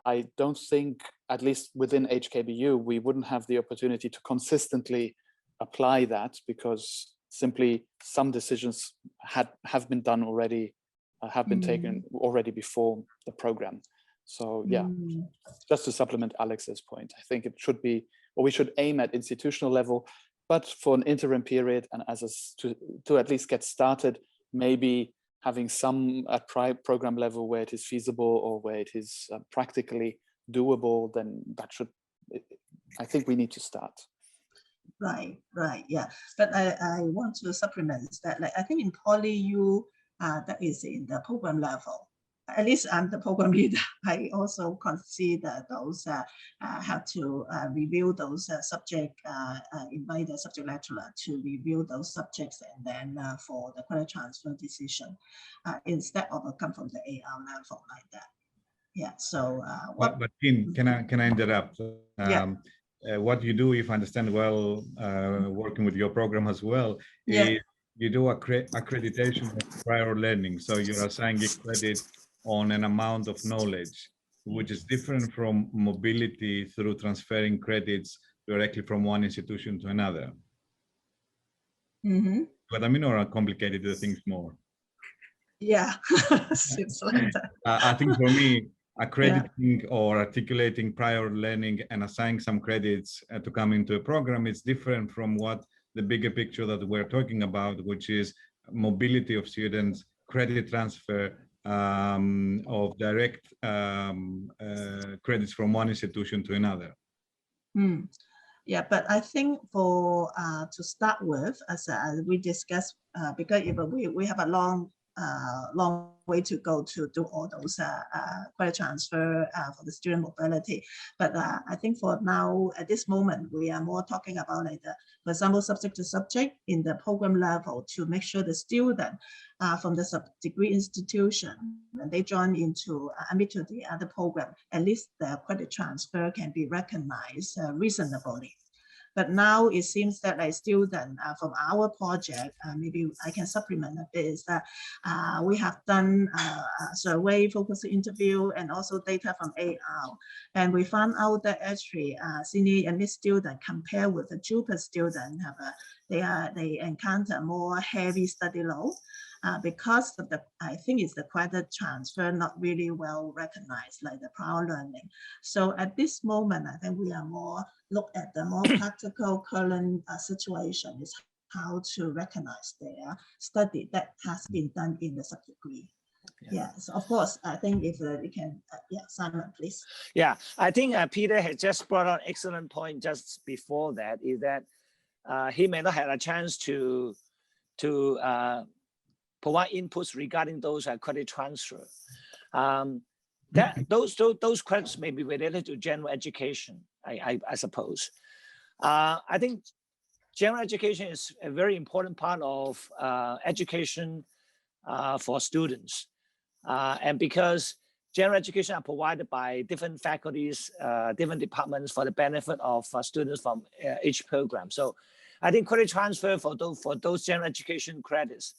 I don't think, at least within HKBU, we wouldn't have the opportunity to consistently apply that, because simply some decisions have been done already, have been taken already before the program. So yeah, just to supplement Alex's point, I think it should be, or we should aim at institutional level, but for an interim period, and to at least get started, maybe having some at program level where it is feasible or where it is practically doable, then that should, I think we need to start. Right, yeah. But I want to supplement that, like, I think in PolyU, that is in the program level. At least I'm the program leader. I also consider those have to review those subject, invite the subject lecturer to review those subjects, and then for the credit transfer decision, instead of come from the AR level like that. Yeah. So but Kim, can I interrupt? Yeah. What you do, if I understand well, working with your program as well, Yeah. is you do accreditation of prior learning. So you're assigning credit on an amount of knowledge, which is different from mobility through transferring credits directly from one institution to another. But I mean, or complicated the things more. Yeah, seems like that. I think for me, accrediting or articulating prior learning and assigning some credits to come into a program is different from what the bigger picture that we're talking about, which is mobility of students, credit transfer, of direct credits from one institution to another. Yeah, but I think for to start with, as we discussed, because we have a long way to go to do all those credit transfer for the student mobility. But I think for now, at this moment, we are more talking about, like, for example, subject to subject in the program level, to make sure the student from the sub-degree institution, when they join into admit to the other program, at least the credit transfer can be recognized reasonably. But now it seems that a student from our project, maybe I can supplement a bit, is that we have done a survey, focus interview, and also data from AR. And we found out that actually senior and mid student compared with the junior student, they encounter more heavy study load. Because of the, I think it's the credit transfer not really well recognized, like the prior learning. So at this moment, I think we are more look at the more practical current situation, is how to recognize their study that has been done in the sub-degree. Yeah, so of course, I think if we can, Simon, please. Yeah, I think Peter had just brought on an excellent point just before that, is that he may not have a chance to provide inputs regarding those credit transfer. Those credits may be related to general education, I suppose. I think general education is a very important part of education for students. And because general education are provided by different faculties, different departments for the benefit of students from each program. So I think credit transfer for those general education credits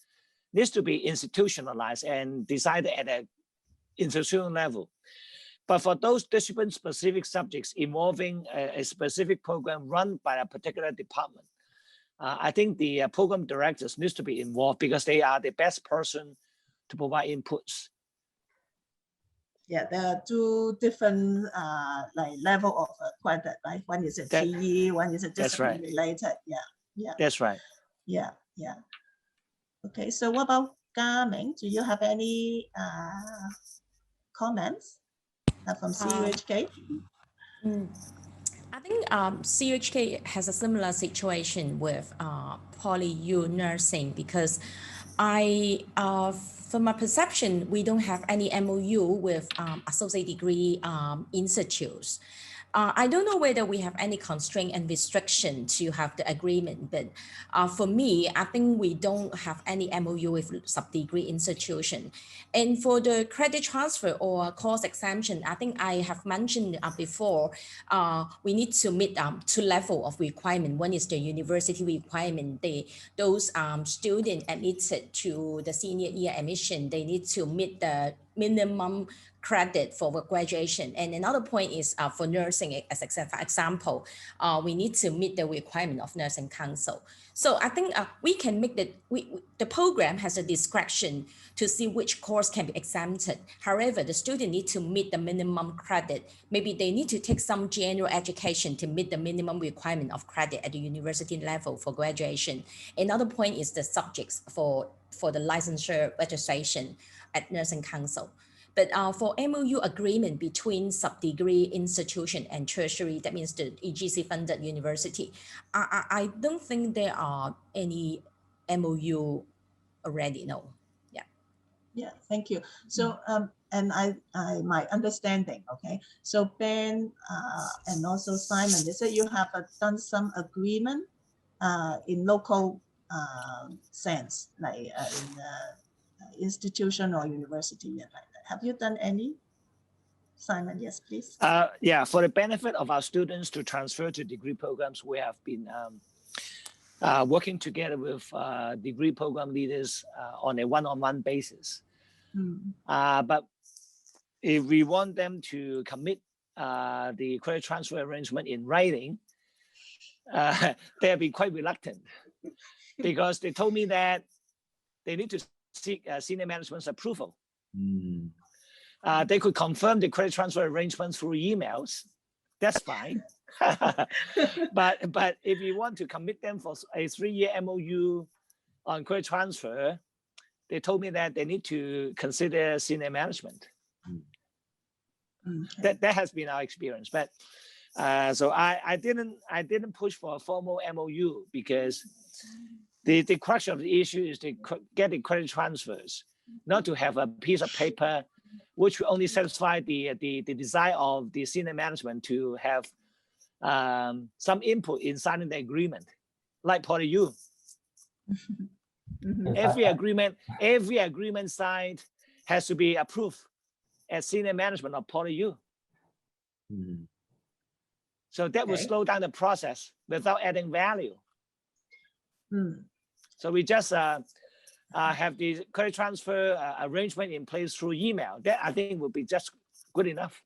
needs to be institutionalized and decided at an institutional level. But for those discipline-specific subjects involving a specific program run by a particular department, I think the program directors needs to be involved because they are the best person to provide inputs. Yeah, there are two different like level of credit, right? One is a TE, one is a discipline related. Yeah, yeah. That's right. Yeah, yeah. Okay, so what about Gaming? Do you have any comments from CUHK? I think CUHK has a similar situation with PolyU nursing because from my perception, we don't have any MoU with associate degree institutes. I don't know whether we have any constraint and restriction to have the agreement, but for me, I think we don't have any MoU with sub-degree institution. And for the credit transfer or course exemption, I think I have mentioned before, we need to meet two levels of requirement. One is the university requirement. Those students admitted to the senior year admission, they need to meet the minimum credit for graduation. And another point is for nursing, as example, we need to meet the requirement of nursing council. So I think we can make the program has a discretion to see which course can be exempted. However, the student need to meet the minimum credit. Maybe they need to take some general education to meet the minimum requirement of credit at the university level for graduation. Another point is the subjects for the licensure registration at nursing council. But for MoU agreement between sub-degree institution and tertiary, that means the EGC funded university, I don't think there are any MoU already, no. Yeah. Yeah, thank you. So, and my understanding, okay. So Ben and also Simon, they said you have done some agreement in local sense, like in institution or university, yeah, like that. Have you done any? Simon, yes, please. Yeah, for the benefit of our students to transfer to degree programs, we have been working together with degree program leaders on a one-on-one basis. But if we want them to commit the credit transfer arrangement in writing, they'll be quite reluctant because they told me that they need to seek senior management's approval. They could confirm the credit transfer arrangement through emails. That's fine. but if you want to commit them for a 3-year MoU on credit transfer, they told me that they need to consider senior management. That has been our experience. But so I didn't push for a formal MoU because the crux of the issue is to get the credit transfers, not to have a piece of paper which will only satisfy the desire of the senior management to have some input in signing the agreement, like PolyU. Every agreement signed has to be approved at senior management of PolyU. So that will slow down the process without adding value. So we just have the credit transfer arrangement in place through email. That I think would be just good enough.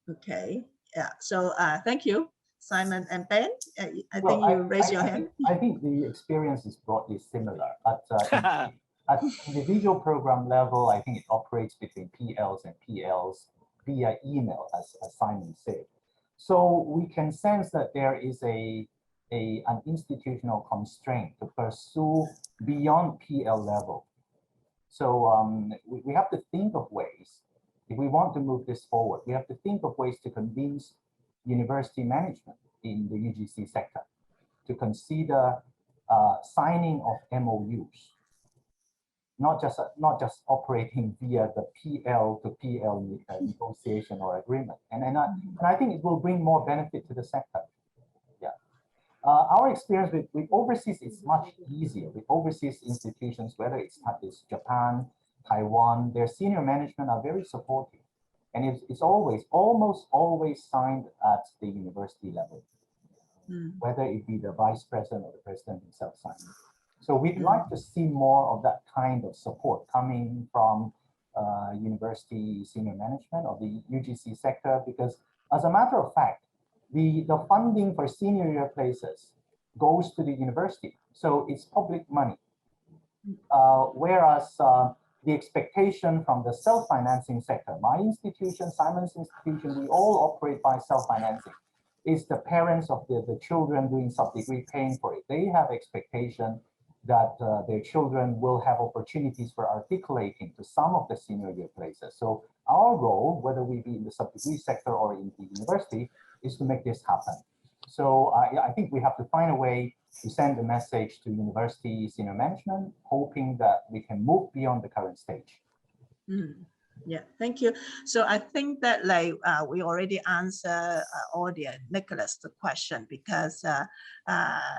Okay. Yeah. So thank you, Simon and Ben. I think you raised your hand. I think the experience is broadly similar. At individual program level, I think it operates between PLs and PLs via email, as Simon said. So we can sense that there is an institutional constraint to pursue beyond PL level. So we have to think of ways, if we want to move this forward, we have to think of ways to convince university management in the UGC sector to consider signing of MoUs, not just operating via the PL to PL negotiation or agreement. And I think it will bring more benefit to the sector. Our experience with overseas is much easier. With overseas institutions, whether it's Japan, Taiwan, their senior management are very supportive. and it's almost always signed at the university level, whether it be the vice president or the president himself signing. So we'd like to see more of that kind of support coming from university senior management or the UGC sector, because as a matter of fact, the funding for senior year places goes to the university. So it's public money. Whereas the expectation from the self-financing sector, my institution, Simon's institution, we all operate by self-financing, is the parents of the children doing sub-degree paying for it. They have expectation that their children will have opportunities for articulating to some of the senior year places. So our role, whether we be in the sub-degree sector or in the university, is to make this happen. So I think we have to find a way to send a message to university senior management, hoping that we can move beyond the current stage. Yeah, thank you. So I think that like we already answered Nicholas the question, because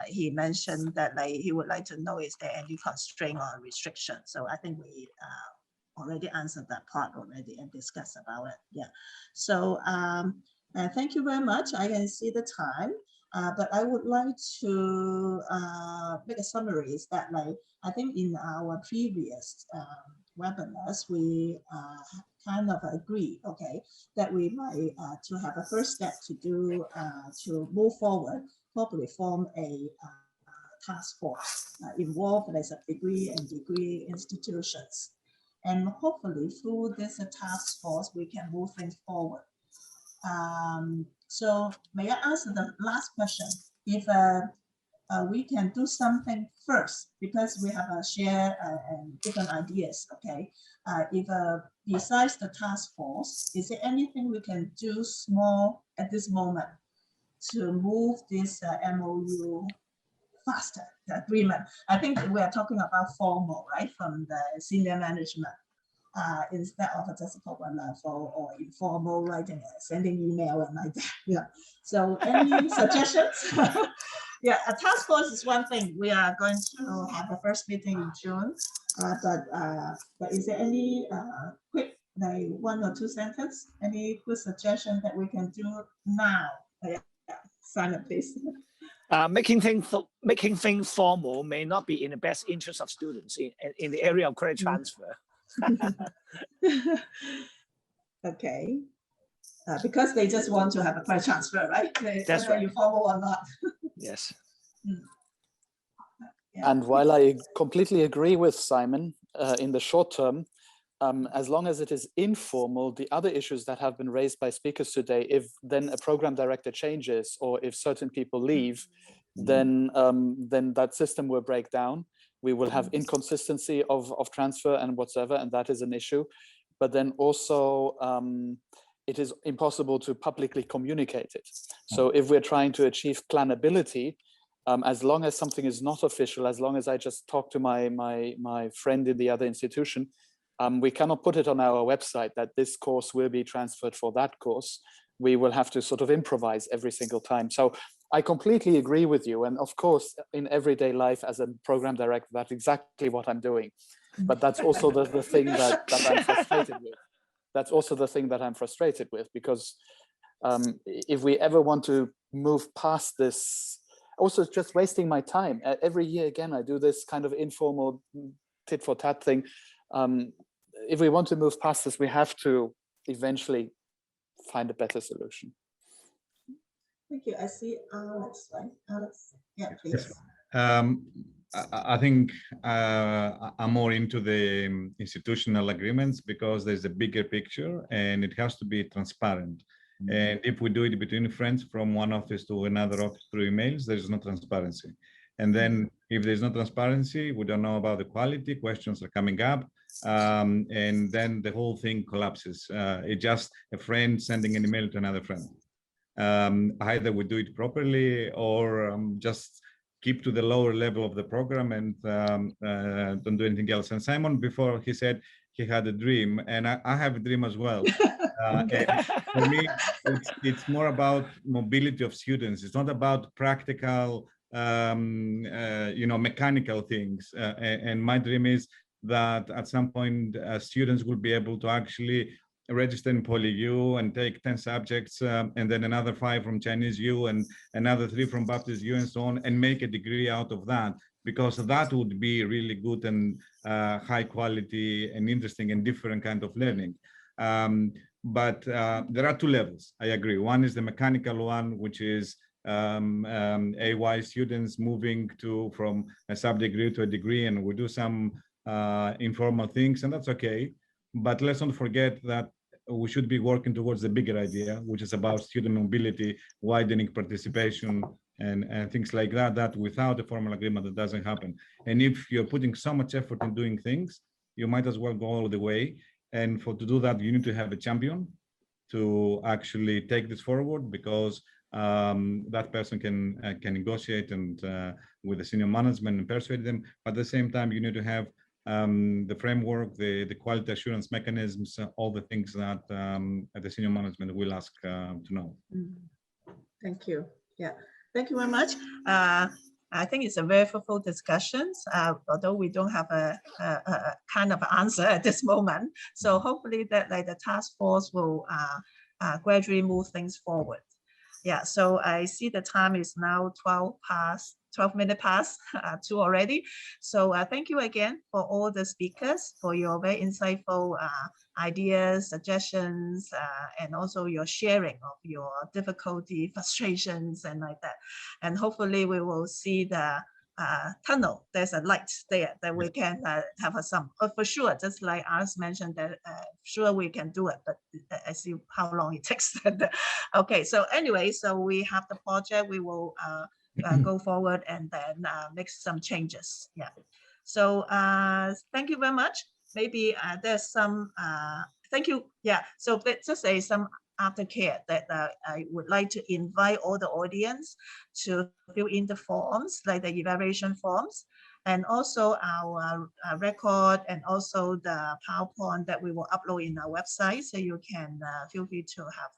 he mentioned that like he would like to know is there any constraint or restriction. So I think we already answered that part already and discussed about it. Yeah. So thank you very much. I can see the time. But I would like to make a summary is that like, I think in our previous webinars, we kind of agree, okay, that we might to have a first step to do, to move forward, probably form a task force involved as a degree and degree institutions. And hopefully through this task force, we can move things forward. So may I ask the last question? If we can do something first, because we have a share and different ideas, okay? If besides the task force, is there anything we can do small at this moment to move this MoU faster, the agreement? I think we are talking about formal, right, from the senior management. Instead of just a program level or informal writing, sending email and like that. Yeah. So any suggestions? Yeah, a task force is one thing. We are going to have a first meeting in June, but is there any quick, like 1 or 2 sentences? Any good suggestion that we can do now? Yeah. Simon, please. Making things formal may not be in the best interest of students in the area of credit transfer. Okay, because they just want to have a credit transfer, right? That's right. You formal or not. Yes. Yeah. And while I completely agree with Simon, in the short term, as long as it is informal, the other issues that have been raised by speakers today, if then a program director changes or if certain people leave, then that system will break down. We will have inconsistency of transfer and whatsoever, and that is an issue. But then also, it is impossible to publicly communicate it. So if we're trying to achieve planability, as long as something is not official, as long as I just talk to my friend in the other institution, we cannot put it on our website that this course will be transferred for that course. We will have to sort of improvise every single time. So I completely agree with you. And of course, in everyday life as a program director, that's exactly what I'm doing. But that's also the thing that I'm frustrated with. That's also the thing that I'm frustrated with, because if we ever want to move past this, also just wasting my time. Every year again, I do this kind of informal tit for tat thing. If we want to move past this, we have to eventually find a better solution. Thank you. I see Alex, right? Alex, yeah, please. I think I'm more into the institutional agreements because there's a bigger picture and it has to be transparent. And if we do it between friends from one office to another office through emails, there's no transparency. And then if there's no transparency, we don't know about the quality, questions are coming up, and then the whole thing collapses. It's just a friend sending an email to another friend. Either we do it properly or just keep to the lower level of the program and don't do anything else. And Simon, before he said he had a dream, and I have a dream as well. And for me, it's more about mobility of students. It's not about practical, mechanical things. And my dream is that at some point, students will be able to actually register in PolyU and take 10 subjects, and then another 5 from Chinese U and another 3 from Baptist U and so on, and make a degree out of that, because that would be really good and high quality and interesting and different kind of learning. But there are 2 levels, I agree. One is the mechanical one, which is AY students moving from a sub-degree to a degree, and we do some informal things, and that's okay. But let's not forget that we should be working towards the bigger idea, which is about student mobility, widening participation, and things like that, that without a formal agreement, that doesn't happen. And if you're putting so much effort in doing things, you might as well go all the way. And to do that, you need to have a champion to actually take this forward, because that person can negotiate and with the senior management and persuade them. But at the same time, you need to have the framework, the quality assurance mechanisms, all the things that the senior management will ask to know. Thank you. Yeah, thank you very much. I think it's a very fruitful discussions, although we don't have a kind of answer at this moment. So hopefully that the task force will gradually move things forward. Yeah, so I see the time is now 12 minutes past 2 already. So thank you again for all the speakers for your very insightful ideas, suggestions, and also your sharing of your difficulty, frustrations, and like that. And hopefully we will see the tunnel. There's a light there that we can have some. But for sure, just like Alice mentioned, that sure we can do it, but I see how long it takes. Okay, so anyway, so we have the project. We will go forward and then make some changes. Yeah. So thank you very much. Maybe there's some thank you. Yeah. So just say some aftercare that I would like to invite all the audience to fill in the forms, like the evaluation forms, and also our record, and also the PowerPoint that we will upload in our website, so you can feel free to have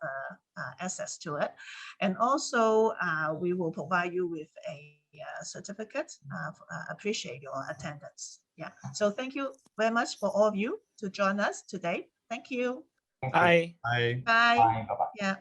access to it. And also we will provide you with a certificate. Appreciate your attendance. Yeah. So thank you very much for all of you to join us today. Thank you. Bye. Bye. Bye. Bye. Bye-bye. Yeah.